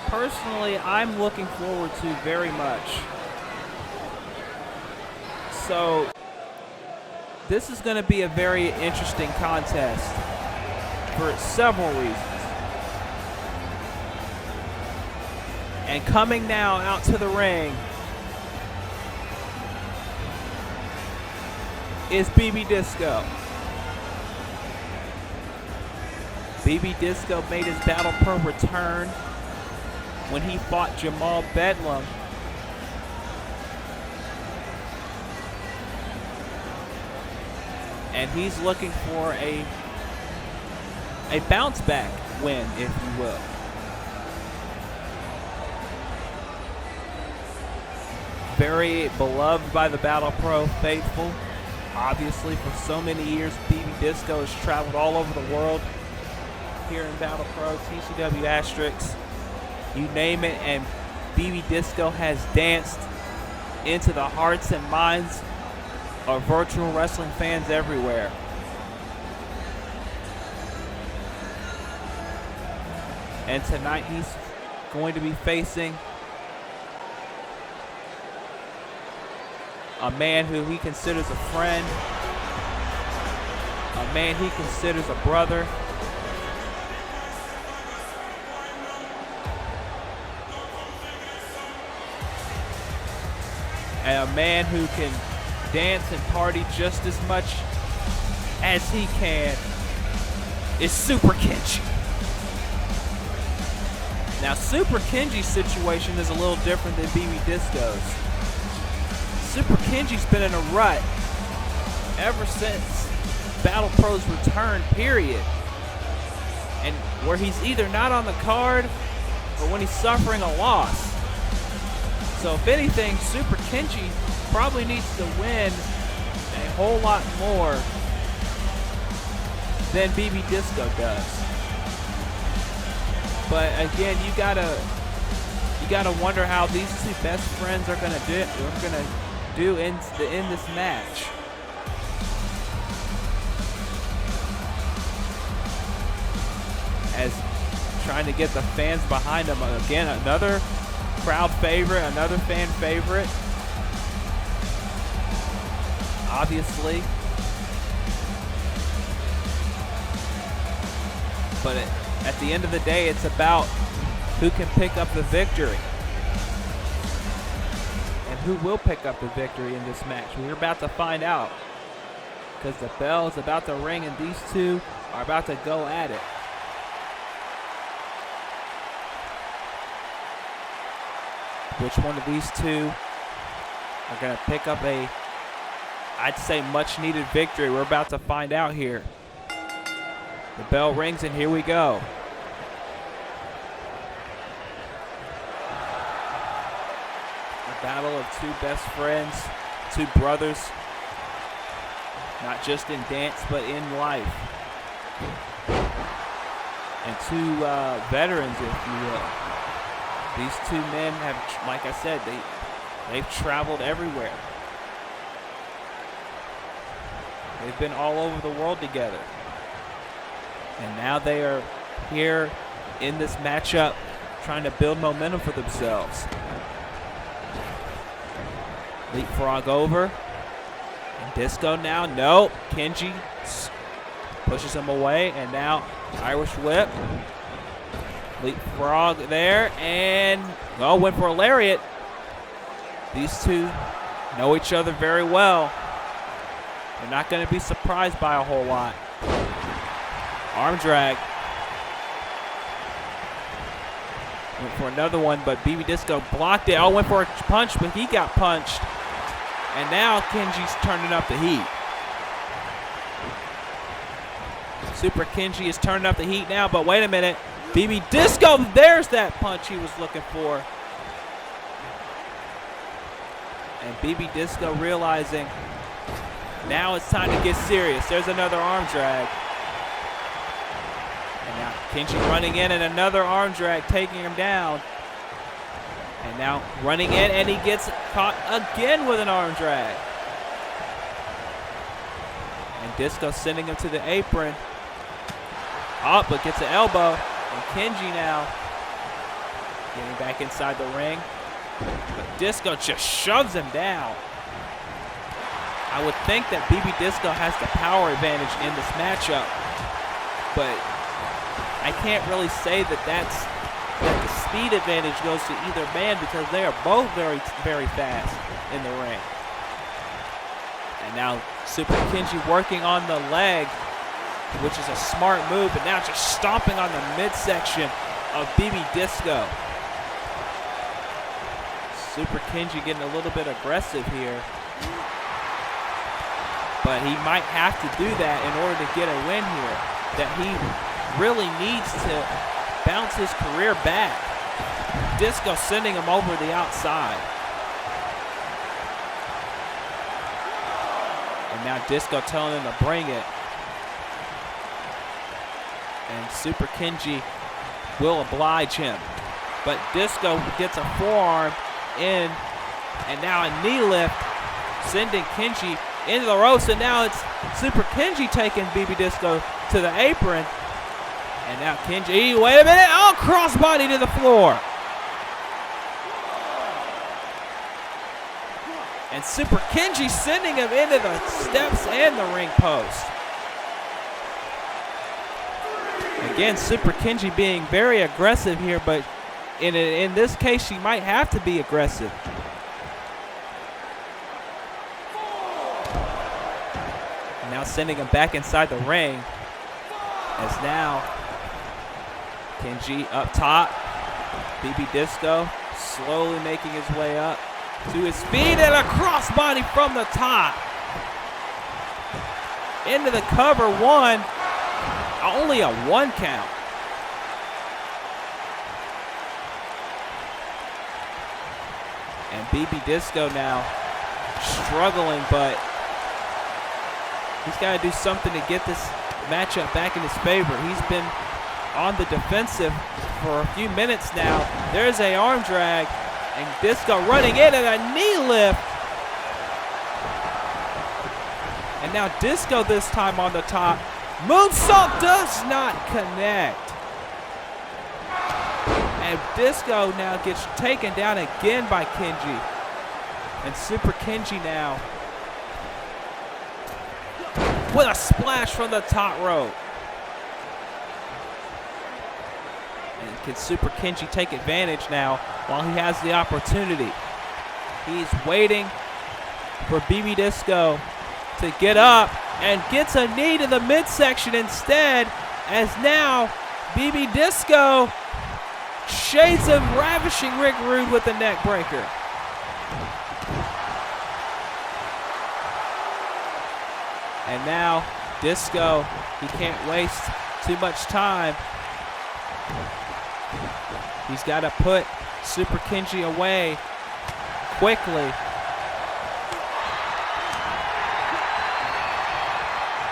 personally I'm looking forward to very much. So this is going to be a very interesting contest for several reasons. And coming now out to the ring is BB Disco. BB Disco made his Battle Pro return when he fought Jamal Bedlam. And he's looking for a bounce back win, if you will. Very beloved by the Battle Pro faithful. Obviously, for so many years, BB Disco has traveled all over the world here in Battle Pro, TCW Asterix, you name it, and BB Disco has danced into the hearts and minds of virtual wrestling fans everywhere. And tonight he's going to be facing a man who he considers a friend, a man he considers a brother. And a man who can dance and party just as much as he can is Super KENJI. Now, Super KENJI's situation is a little different than BB Disco's. Super KENJI's been in a rut ever since Battle Pro's return, period. And where he's either not on the card or when he's suffering a loss. So if anything, Super KENJI probably needs to win a whole lot more than BB Disco does. But again, you gotta wonder how these two best friends are gonna do in this match. As trying to get the fans behind them again, another crowd favorite, another fan favorite. Obviously. But at the end of the day, it's about who can pick up the victory. And who will pick up the victory in this match. We're about to find out. Because the bell is about to ring and these two are about to go at it. Which one of these two are going to pick up a, I'd say, much needed victory? We're about to find out here. The bell rings and here we go. A battle of two best friends, two brothers, not just in dance but in life. And two veterans, if you will. These two men have, like I said, they've traveled everywhere. They've been all over the world together. And now they are here in this matchup trying to build momentum for themselves. Leapfrog over. And Disco now, no. KENJI pushes him away, and now Irish whip. Leapfrog there, and went for a lariat. These two know each other very well. They're not going to be surprised by a whole lot. Arm drag. Went for another one, but BB Disco blocked it. Went for a punch, but he got punched. And now KENJI's turning up the heat. Super KENJI is turning up the heat now, but wait a minute. BB Disco, there's that punch he was looking for. And BB Disco realizing now it's time to get serious. There's another arm drag. And now KENJI running in and another arm drag taking him down. And now running in and he gets caught again with an arm drag. And Disco sending him to the apron. But gets an elbow. And KENJI now getting back inside the ring. But Disco just shoves him down. I would think that BB Disco has the power advantage in this matchup. But I can't really say that the speed advantage goes to either man because they are both very, very fast in the ring. And now Super KENJI working on the leg, which is a smart move, but now just stomping on the midsection of BB Disco. Super KENJI getting a little bit aggressive here. But he might have to do that in order to get a win here. That he really needs to bounce his career back. Disco sending him over the outside. And now Disco telling him to bring it. And Super KENJI will oblige him. But Disco gets a forearm in. And now a knee lift, sending KENJI into the ropes. And now it's Super KENJI taking BB Disco to the apron. And now KENJI, wait a minute. Crossbody to the floor. And Super KENJI sending him into the steps and the ring post. Again, Super KENJI being very aggressive here, but in this case, she might have to be aggressive. Now sending him back inside the ring. As now, KENJI up top. BB Disco slowly making his way up to his feet, and a crossbody from the top. Into the cover, one. Only a 1 count. And BB Disco now struggling, but he's got to do something to get this matchup back in his favor. He's been on the defensive for a few minutes now. There's a arm drag, and Disco running in and a knee lift. And now Disco this time on the top. Moonsault does not connect. And Disco now gets taken down again by KENJI. And Super KENJI now with a splash from the top rope. And can Super KENJI take advantage now while he has the opportunity? He's waiting for BB Disco to get up and gets a knee to the midsection instead, as now BB Disco shades of ravishing Rick Rude with the neck breaker. And now Disco, he can't waste too much time. He's got to put Super KENJI away quickly.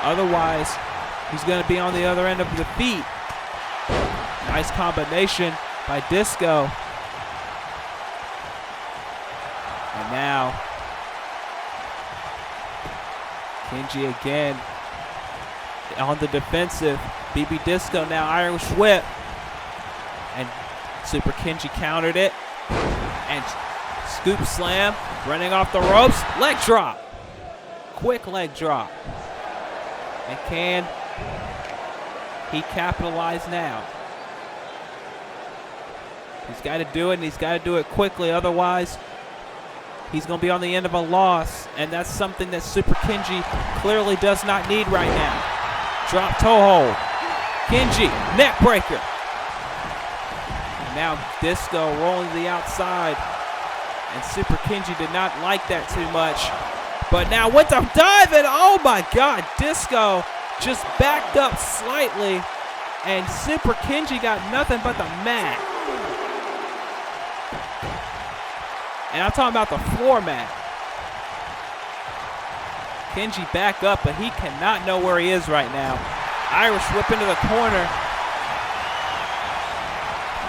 Otherwise, he's going to be on the other end of the feet. Nice combination by Disco. And now, KENJI again on the defensive. BB Disco now Irish whip. And Super KENJI countered it. And scoop slam, running off the ropes. Leg drop. Quick leg drop. And can he capitalize now? He's got to do it, and he's got to do it quickly. Otherwise, he's going to be on the end of a loss, and that's something that Super KENJI clearly does not need right now. Drop toe hold. KENJI, neck breaker. And now Disco rolling to the outside, and Super KENJI did not like that too much. But now with the dive, and oh my God, Disco just backed up slightly, and Super KENJI got nothing but the mat. And I'm talking about the floor mat. KENJI back up, but he cannot know where he is right now. Irish whip into the corner.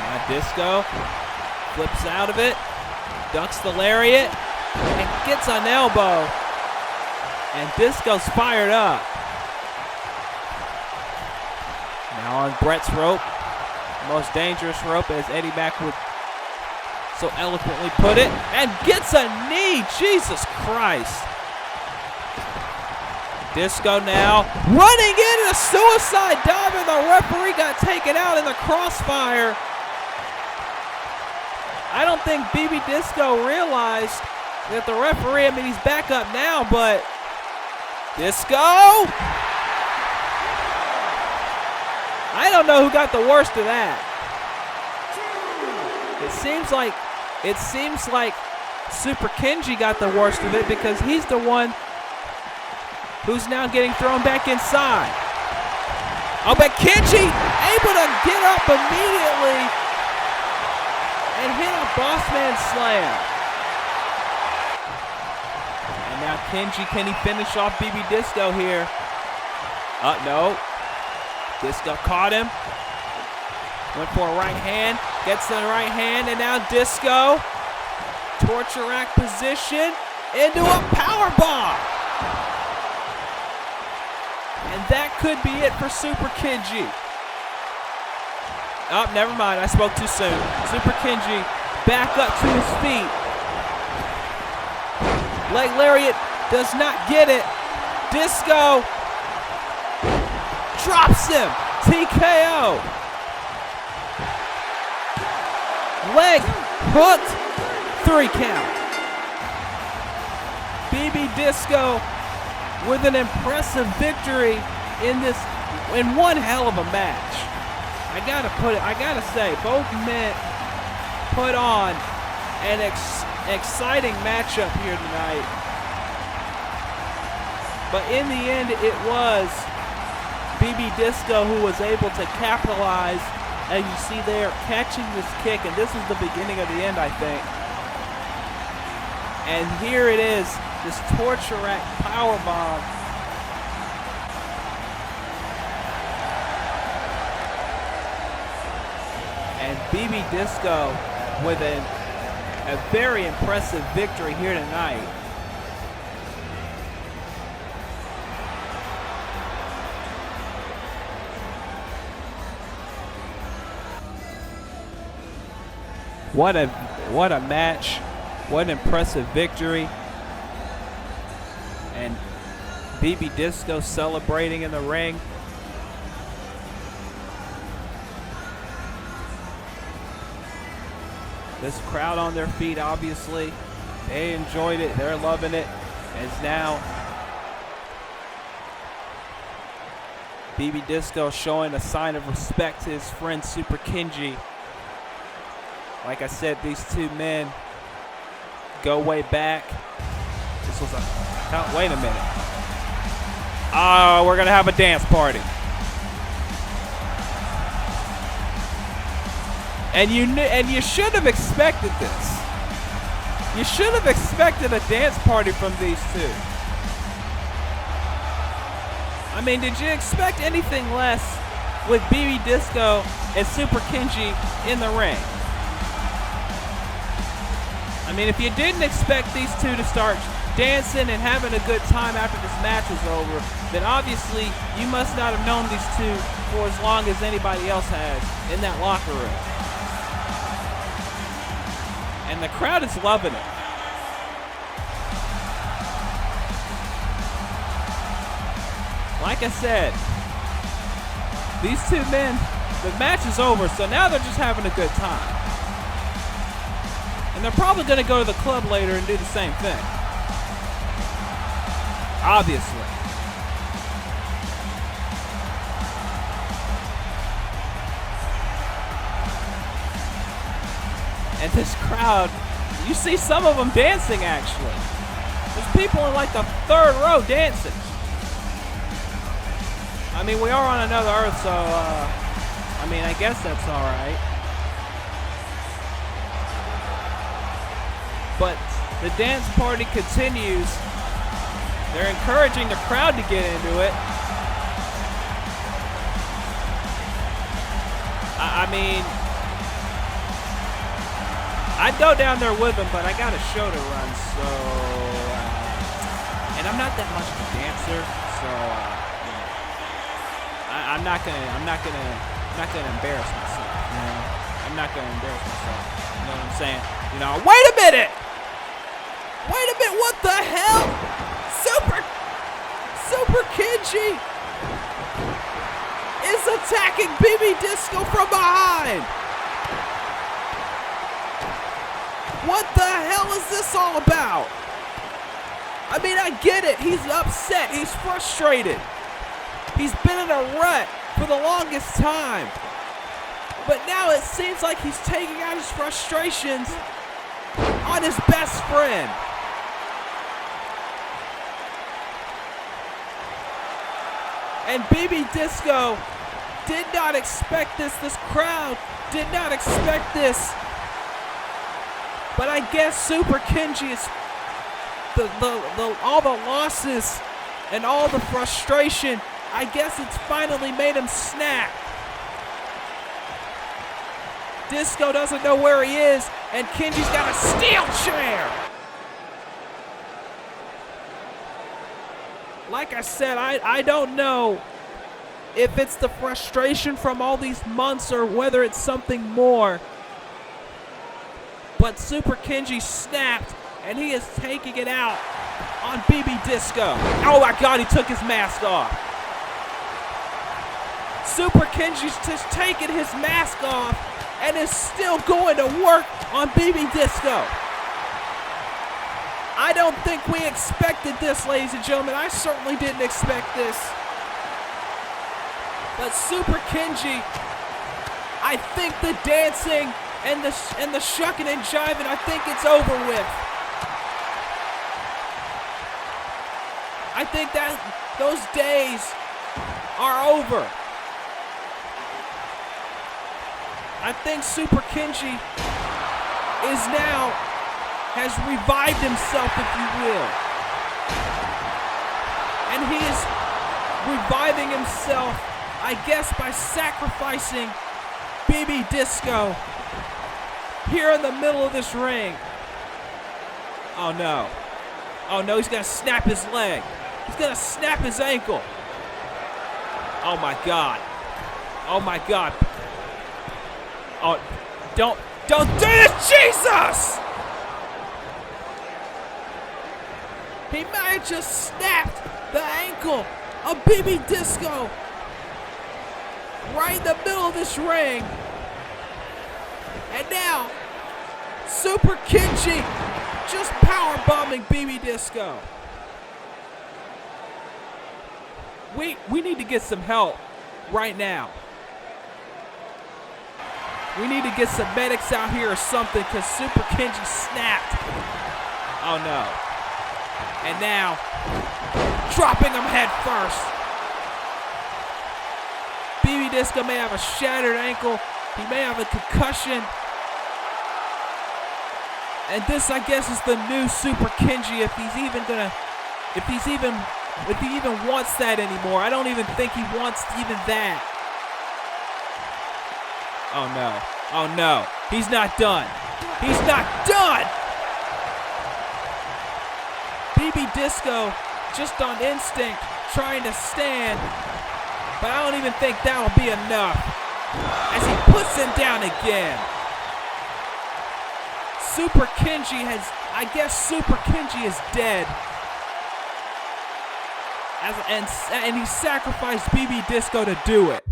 Now Disco flips out of it, ducks the lariat, and gets an elbow. And Disco's fired up. Now on Brett's rope, most dangerous rope, as Eddie Mack would so eloquently put it, and gets a knee. Jesus Christ. Disco now running in a suicide dive, and the referee got taken out in the crossfire. I don't think BB Disco realized that the referee, I mean, he's back up now, but Disco? I don't know who got the worst of that. It seems like Super KENJI got the worst of it, because he's the one who's now getting thrown back inside. Oh, but KENJI able to get up immediately and hit a bossman slam. And now KENJI, can he finish off BB Disco here? No. Disco caught him. Went for a right hand. Gets the right hand, and now Disco. Torture rack position into a power bomb. And that could be it for Super KENJI. Oh, never mind. I spoke too soon. Super KENJI back up to his feet. Leg lariat does not get it. Disco drops him. TKO. Leg hooked. 3 count. BB Disco with an impressive victory in one hell of a match. I gotta say, both men put on an exciting matchup here tonight. But in the end, it was BB Disco who was able to capitalize, as you see there, catching this kick, and this is the beginning of the end, I think. And here it is, this torture rack powerbomb. And BB Disco with a very impressive victory here tonight. What a match. What an impressive victory. And BB Disco celebrating in the ring. This crowd on their feet, obviously. They enjoyed it. They're loving it. As now BB Disco showing a sign of respect to his friend Super KENJI. Like I said, these two men go way back. This was wait a minute. Oh, we're gonna have a dance party. And you should have expected this. You should have expected a dance party from these two. I mean, did you expect anything less with BB Disco and Super KENJI in the ring? I mean, if you didn't expect these two to start dancing and having a good time after this match was over, then obviously you must not have known these two for as long as anybody else has in that locker room. And the crowd is loving it. Like I said, these two men, the match is over, so now they're just having a good time. And they're probably going to go to the club later and do the same thing. Obviously. And this crowd, you see some of them dancing actually. There's people in like the 3rd row dancing. I mean, we are on another earth, so, I mean, I guess that's all right. But the dance party continues. They're encouraging the crowd to get into it. I mean, I'd go down there with them, but I got a show to run, so and I'm not that much of a dancer, so I'm not gonna embarrass myself. You know? I'm not gonna embarrass myself. You know what I'm saying? You know, wait a minute! Wait a minute, what the hell? Super KENJI is attacking BB Disco from behind. What the hell is this all about? I mean, I get it. He's upset. He's frustrated. He's been in a rut for the longest time. But now it seems like he's taking out his frustrations on his best friend. And BB Disco did not expect this. This crowd did not expect this. But I guess Super KENJI is all the losses and all the frustration. I guess it's finally made him snap. Disco doesn't know where he is, and KENJI's got a steel chair. Like I said, I don't know if it's the frustration from all these months or whether it's something more. But Super KENJI snapped, and he is taking it out on BB Disco. Oh my God, he took his mask off. Super KENJI's just taking his mask off and is still going to work on BB Disco. I don't think we expected this, ladies and gentlemen. I certainly didn't expect this. But Super KENJI, I think the dancing and the shucking and jiving, I think it's over with. I think that those days are over. I think Super KENJI has revived himself, if you will. And he is reviving himself, I guess, by sacrificing BB Disco here in the middle of this ring. Oh no. Oh no, he's gonna snap his leg. He's gonna snap his ankle. Oh my God. Oh my God. Oh, don't do this, Jesus! He might have just snapped the ankle of BB Disco right in the middle of this ring. And now, Super KENJI just powerbombing BB Disco. We need to get some help right now. We need to get some medics out here or something because Super KENJI snapped. Oh no. And now, dropping him head first. BB Disco may have a shattered ankle. He may have a concussion. And this, I guess, is the new Super KENJI if he even wants that anymore. I don't even think he wants even that. Oh no. Oh no. He's not done. He's not done! BB Disco just on instinct trying to stand. But I don't even think that'll be enough. As he puts him down again. Super KENJI Super KENJI is dead. And he sacrificed BB Disco to do it.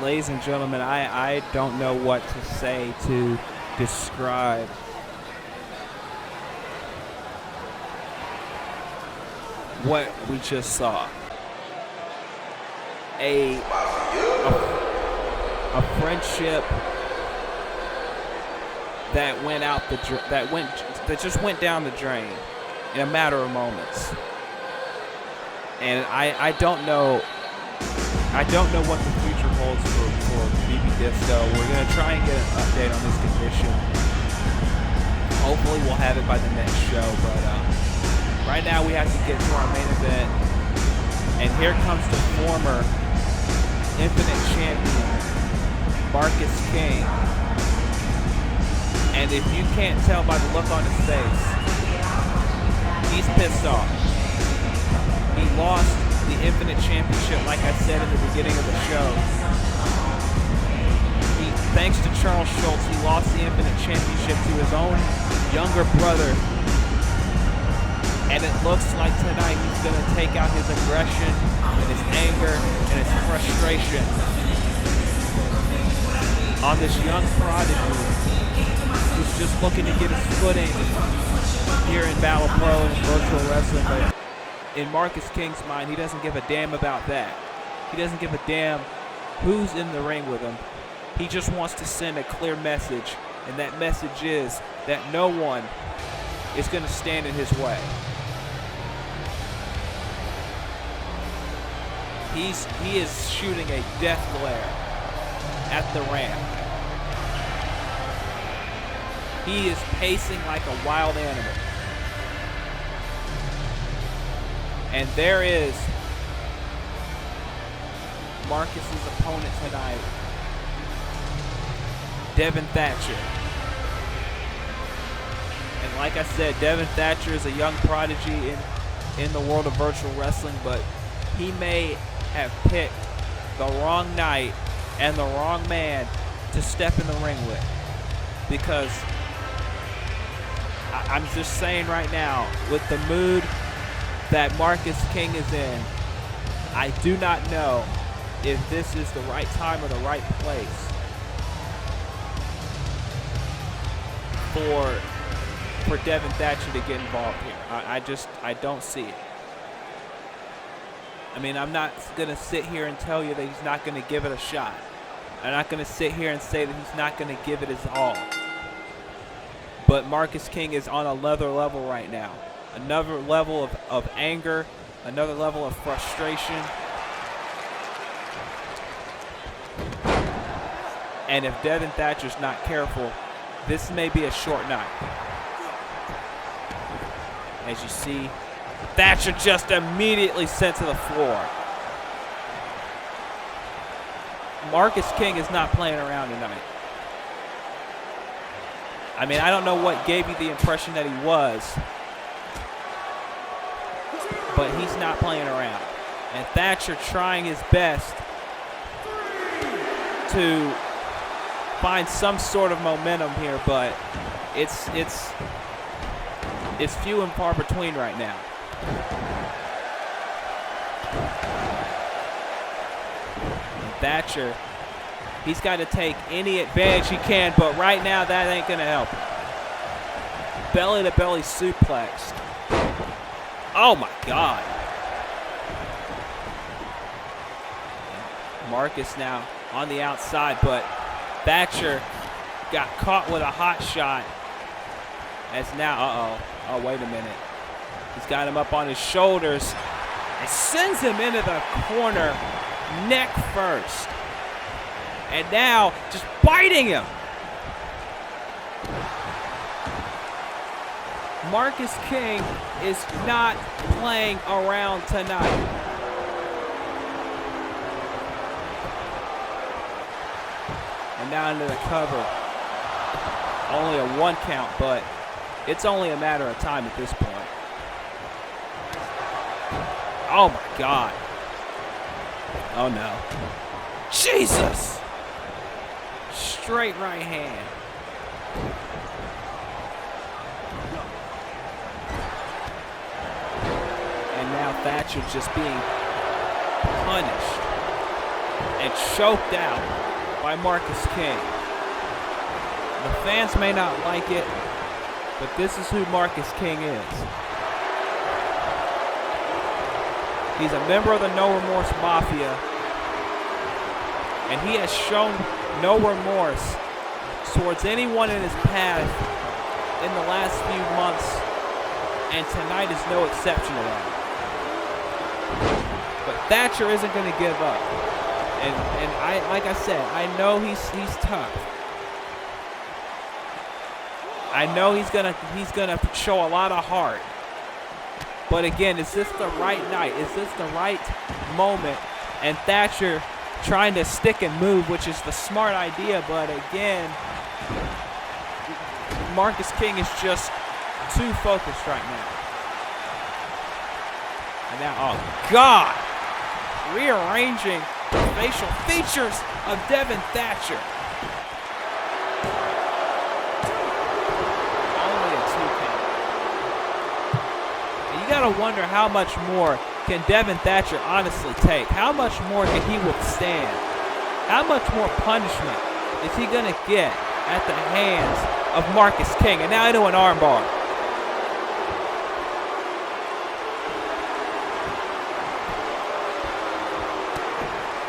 Ladies and gentlemen, I don't know what to say to describe what we just saw. A friendship that just went down the drain in a matter of moments. And I don't know what the future holds for BB Disco. We're going to try and get an update on this condition. Hopefully we'll have it by the next show, but right now we have to get to our main event. And here comes the former Infinite Champion, Marcus King. And if you can't tell by the look on his face, he's pissed off. He lost the Infinite Championship, like I said in the beginning of the show. thanks to Charles Schultz, he lost the Infinite Championship to his own younger brother. And it looks like tonight he's going to take out his aggression and his anger and his frustration on this young prodigy who's just looking to get his footing here in Battle Pro and virtual wrestling. But in Marcus King's mind, he doesn't give a damn about that. He doesn't give a damn who's in the ring with him. He just wants to send a clear message, and that message is that no one is going to stand in his way. He is shooting a death glare at the ramp. He is pacing like a wild animal. And there is Marcus's opponent tonight, Devin Thatcher. And like I said, Devin Thatcher is a young prodigy in the world of virtual wrestling, but he may have picked the wrong night and the wrong man to step in the ring with. Because I'm just saying right now, with the mood that Marcus King is in, I do not know if this is the right time or the right place for Devin Thatcher to get involved here. I don't see it. I mean, I'm not going to sit here and tell you that he's not going to give it a shot. I'm not going to sit here and say that he's not going to give it his all. But Marcus King is on another level right now. Another level of anger, another level of frustration. And if Devin Thatcher's not careful, this may be a short night. As you see, Thatcher just immediately sent to the floor. Marcus King is not playing around tonight. I mean, I don't know what gave you the impression that he was, but he's not playing around. And Thatcher trying his best to find some sort of momentum here, but it's few and far between right now. And Thatcher, he's got to take any advantage he can, but right now that ain't gonna help him. Belly to belly suplex. Oh my God. Marcus now on the outside, but Thatcher got caught with a hot shot. As now, oh, wait a minute. He's got him up on his shoulders and sends him into the corner, neck first. And now just biting him. Marcus King is not playing around tonight. And now into the cover. Only a 1 count, but it's only a matter of time at this point. Oh my God. Oh no. Jesus! Straight right hand. And now Thatcher just being punished and choked out by Marcus King. The fans may not like it, but this is who Marcus King is. He's a member of the No Remorse Mafia, and he has shown no remorse towards anyone in his path in the last few months, and tonight is no exception to that. But Thatcher isn't going to give up, and I, like I said, I know he's tough. I know he's gonna show a lot of heart. But again, is this the right night? Is this the right moment? And Thatcher trying to stick and move, which is the smart idea, but again, Marcus King is just too focused right now. And now, oh God, rearranging the facial features of Devin Thatcher. got to wonder how much more can Devin Thatcher honestly take? How much more can he withstand? How much more punishment is he going to get at the hands of Marcus King? And now into an armbar.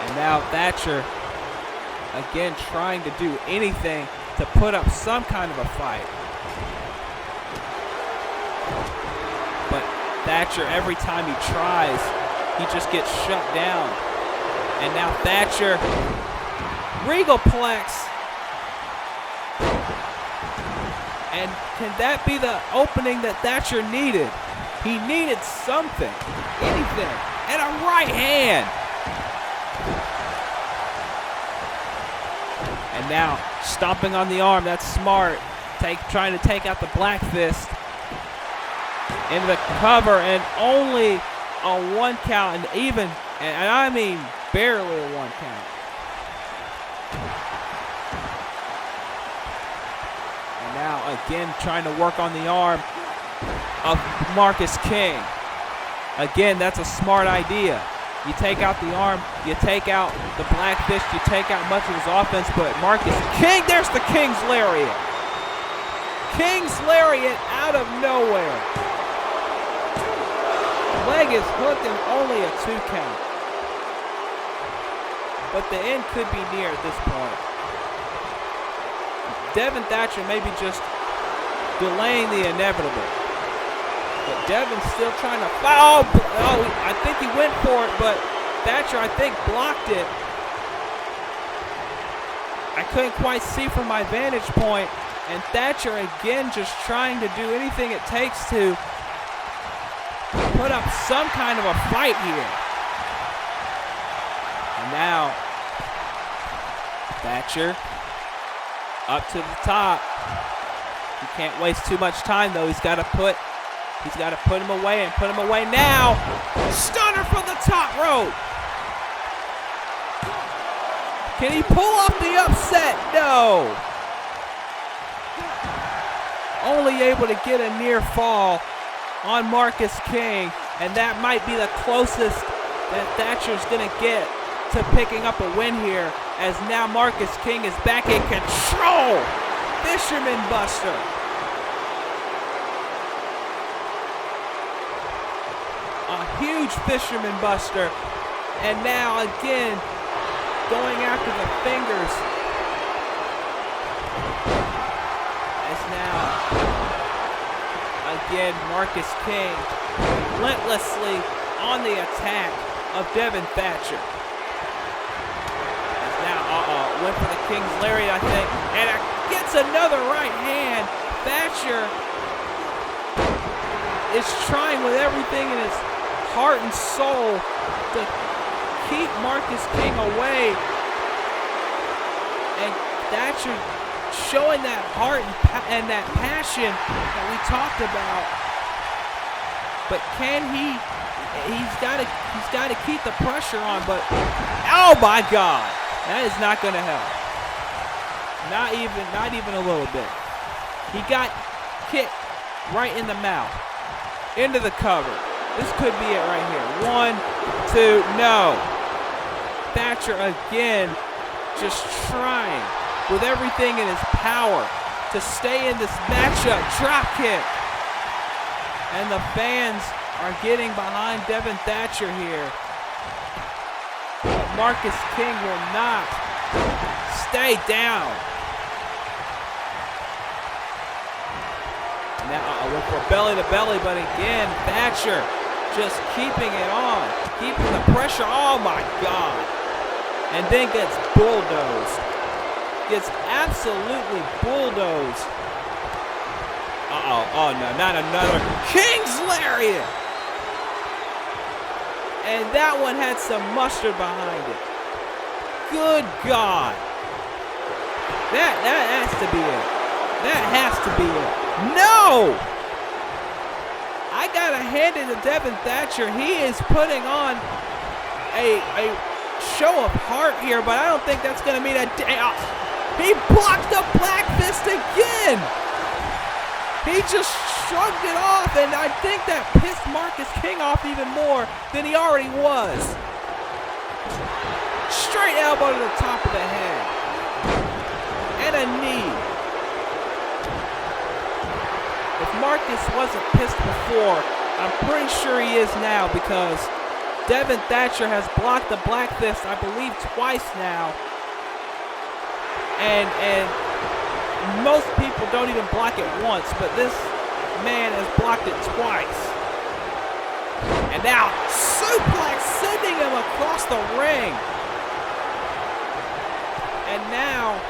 And now Thatcher again trying to do anything to put up some kind of a fight. But Thatcher, every time he tries, he just gets shut down. And now Thatcher, Regalplex. And can that be the opening that Thatcher needed? He needed something, anything, and a right hand. And now stomping on the arm, that's smart. Trying to take out the black fist. In the cover, and only a 1 count, and I mean barely a 1 count. And now again trying to work on the arm of Marcus King. Again, that's a smart idea. You take out the arm, you take out the black fist, you take out much of his offense, but Marcus King, there's the King's Lariat. King's Lariat out of nowhere. Leg is hooked and only a 2 count. But the end could be near at this point. Devin Thatcher maybe just delaying the inevitable. But Devin's still trying to fight. Oh, I think he went for it, but Thatcher, I think, blocked it. I couldn't quite see from my vantage point. And Thatcher again just trying to do anything it takes to put up some kind of a fight here. And now Thatcher up to the top. He can't waste too much time though. He's got to put him away and put him away now. Stunner from the top rope. Can he pull off the upset? No. Only able to get a near fall on Marcus King, and that might be the closest that Thatcher's going to get to picking up a win here, as now Marcus King is back in control. Fisherman Buster. A huge Fisherman Buster, and now again going after the fingers. As now again Marcus King relentlessly on the attack of Devin Thatcher. As now went for the King's Lariat, I think, and gets another right hand. Thatcher is trying with everything in his heart and soul to keep Marcus King away, and Thatcher showing that heart and that passion that we talked about. But can he's got to keep the pressure on, but oh my God, that is not going to help. Not even a little bit. He got kicked right in the mouth, into the cover. This could be it right here. 1, 2, no. Thatcher again just trying with everything in his power to stay in this matchup. Drop kick. And the fans are getting behind Devin Thatcher here. But Marcus King will not stay down. Now went for belly to belly, but again, Thatcher just keeping it on, keeping the pressure. Oh my God. And then gets bulldozed. Gets absolutely bulldozed. Oh no, not another King's Lariat. And that one had some mustard behind it. Good God. That has to be it. That has to be it. No! I gotta hand it to Devin Thatcher. He is putting on a show of heart here, but I don't think that's gonna mean a... He blocked the black fist again! He just shrugged it off, and I think that pissed Marcus King off even more than he already was. Straight elbow to the top of the head. And a knee. If Marcus wasn't pissed before, I'm pretty sure he is now, because Devin Thatcher has blocked the black fist, I believe, twice now. And most people don't even block it once, but this man has blocked it twice. And now suplex, sending him across the ring. And now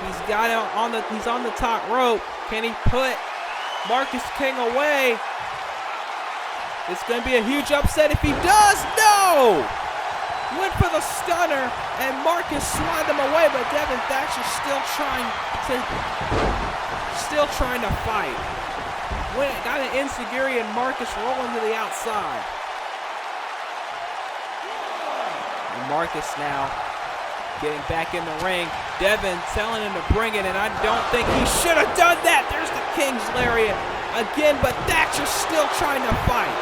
he's on the top rope. Can he put Marcus King away? It's going to be a huge upset if he does. No! Went for the stunner, and Marcus swatted him away, but Devin Thatcher still trying to fight. Got an enziguri, and Marcus rolling to the outside. And Marcus now getting back in the ring. Devin telling him to bring it, and I don't think he should have done that. There's the King's Lariat again, but Thatcher's still trying to fight.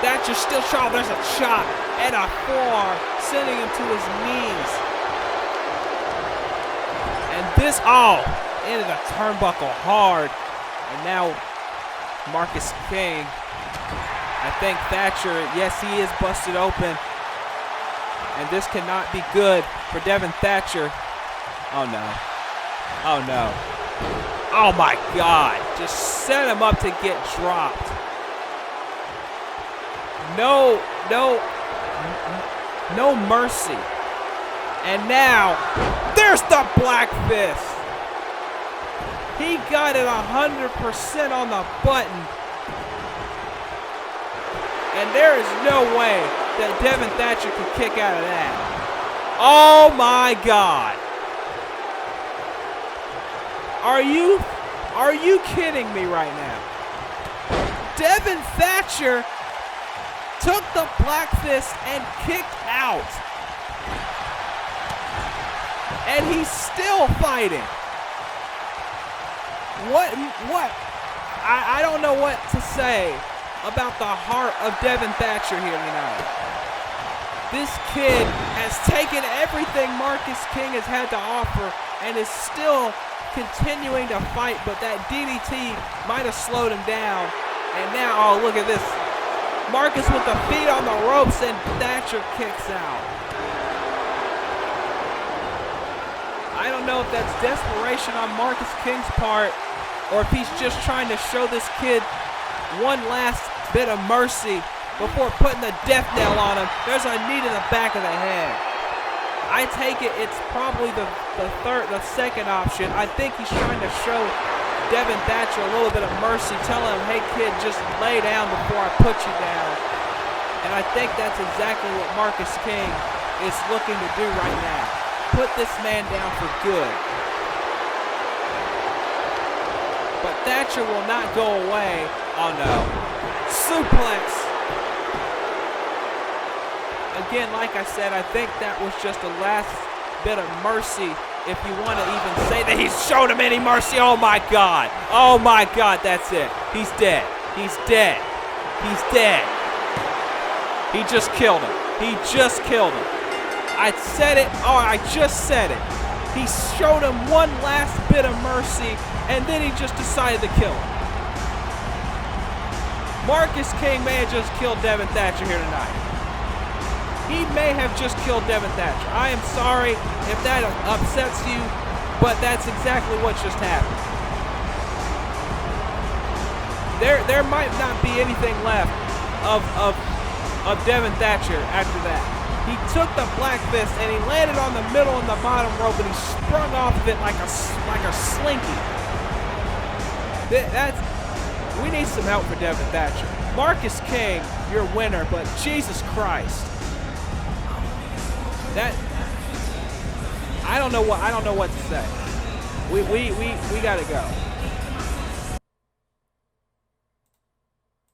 Thatcher's still trying. There's a chop and a forearm, sending him to his knees. And this, into the turnbuckle hard. And now Marcus King. I think Thatcher, yes, he is busted open. And this cannot be good for Devin Thatcher. Oh no. Oh no. Oh my God. Just set him up to get dropped. No mercy. And now, there's the black fist. He got it 100% on the button. And there is no way that Devin Thatcher can kick out of that. Oh my God. Are you kidding me right now? Devin Thatcher took the black fist and kicked out. And he's still fighting. What? I don't know what to say about the heart of Devin Thatcher here tonight. This kid has taken everything Marcus King has had to offer and is still continuing to fight, but that DDT might have slowed him down. And now, oh, look at this. Marcus with the feet on the ropes, and Thatcher kicks out. I don't know if that's desperation on Marcus King's part, or if he's just trying to show this kid one last bit of mercy before putting the death knell on him. There's a knee to the back of the head. I take it it's probably the second option. I think he's trying to show Devin Thatcher a little bit of mercy, telling him, hey kid, just lay down before I put you down. And I think that's exactly what Marcus King is looking to do right now. Put this man down for good. But Thatcher will not go away. Oh no. Suplex. Again, like I said, I think that was just a last bit of mercy, if you want to even say that he's shown him any mercy. Oh my God. Oh my God, that's it. He's dead. He's dead. He's dead. He just killed him. He just killed him. I said it. Oh, I just said it. He showed him one last bit of mercy, and then he just decided to kill him. Marcus King may have just killed Devin Thatcher here tonight. He may have just killed Devin Thatcher. I am sorry if that upsets you, but that's exactly what just happened. There might not be anything left of Devin Thatcher after that. He took the black fist and he landed on the middle and the bottom rope, and he sprung off of it like a slinky. We need some help for Devin Thatcher. Marcus King, your winner, but Jesus Christ. I don't know what to say. We gotta go.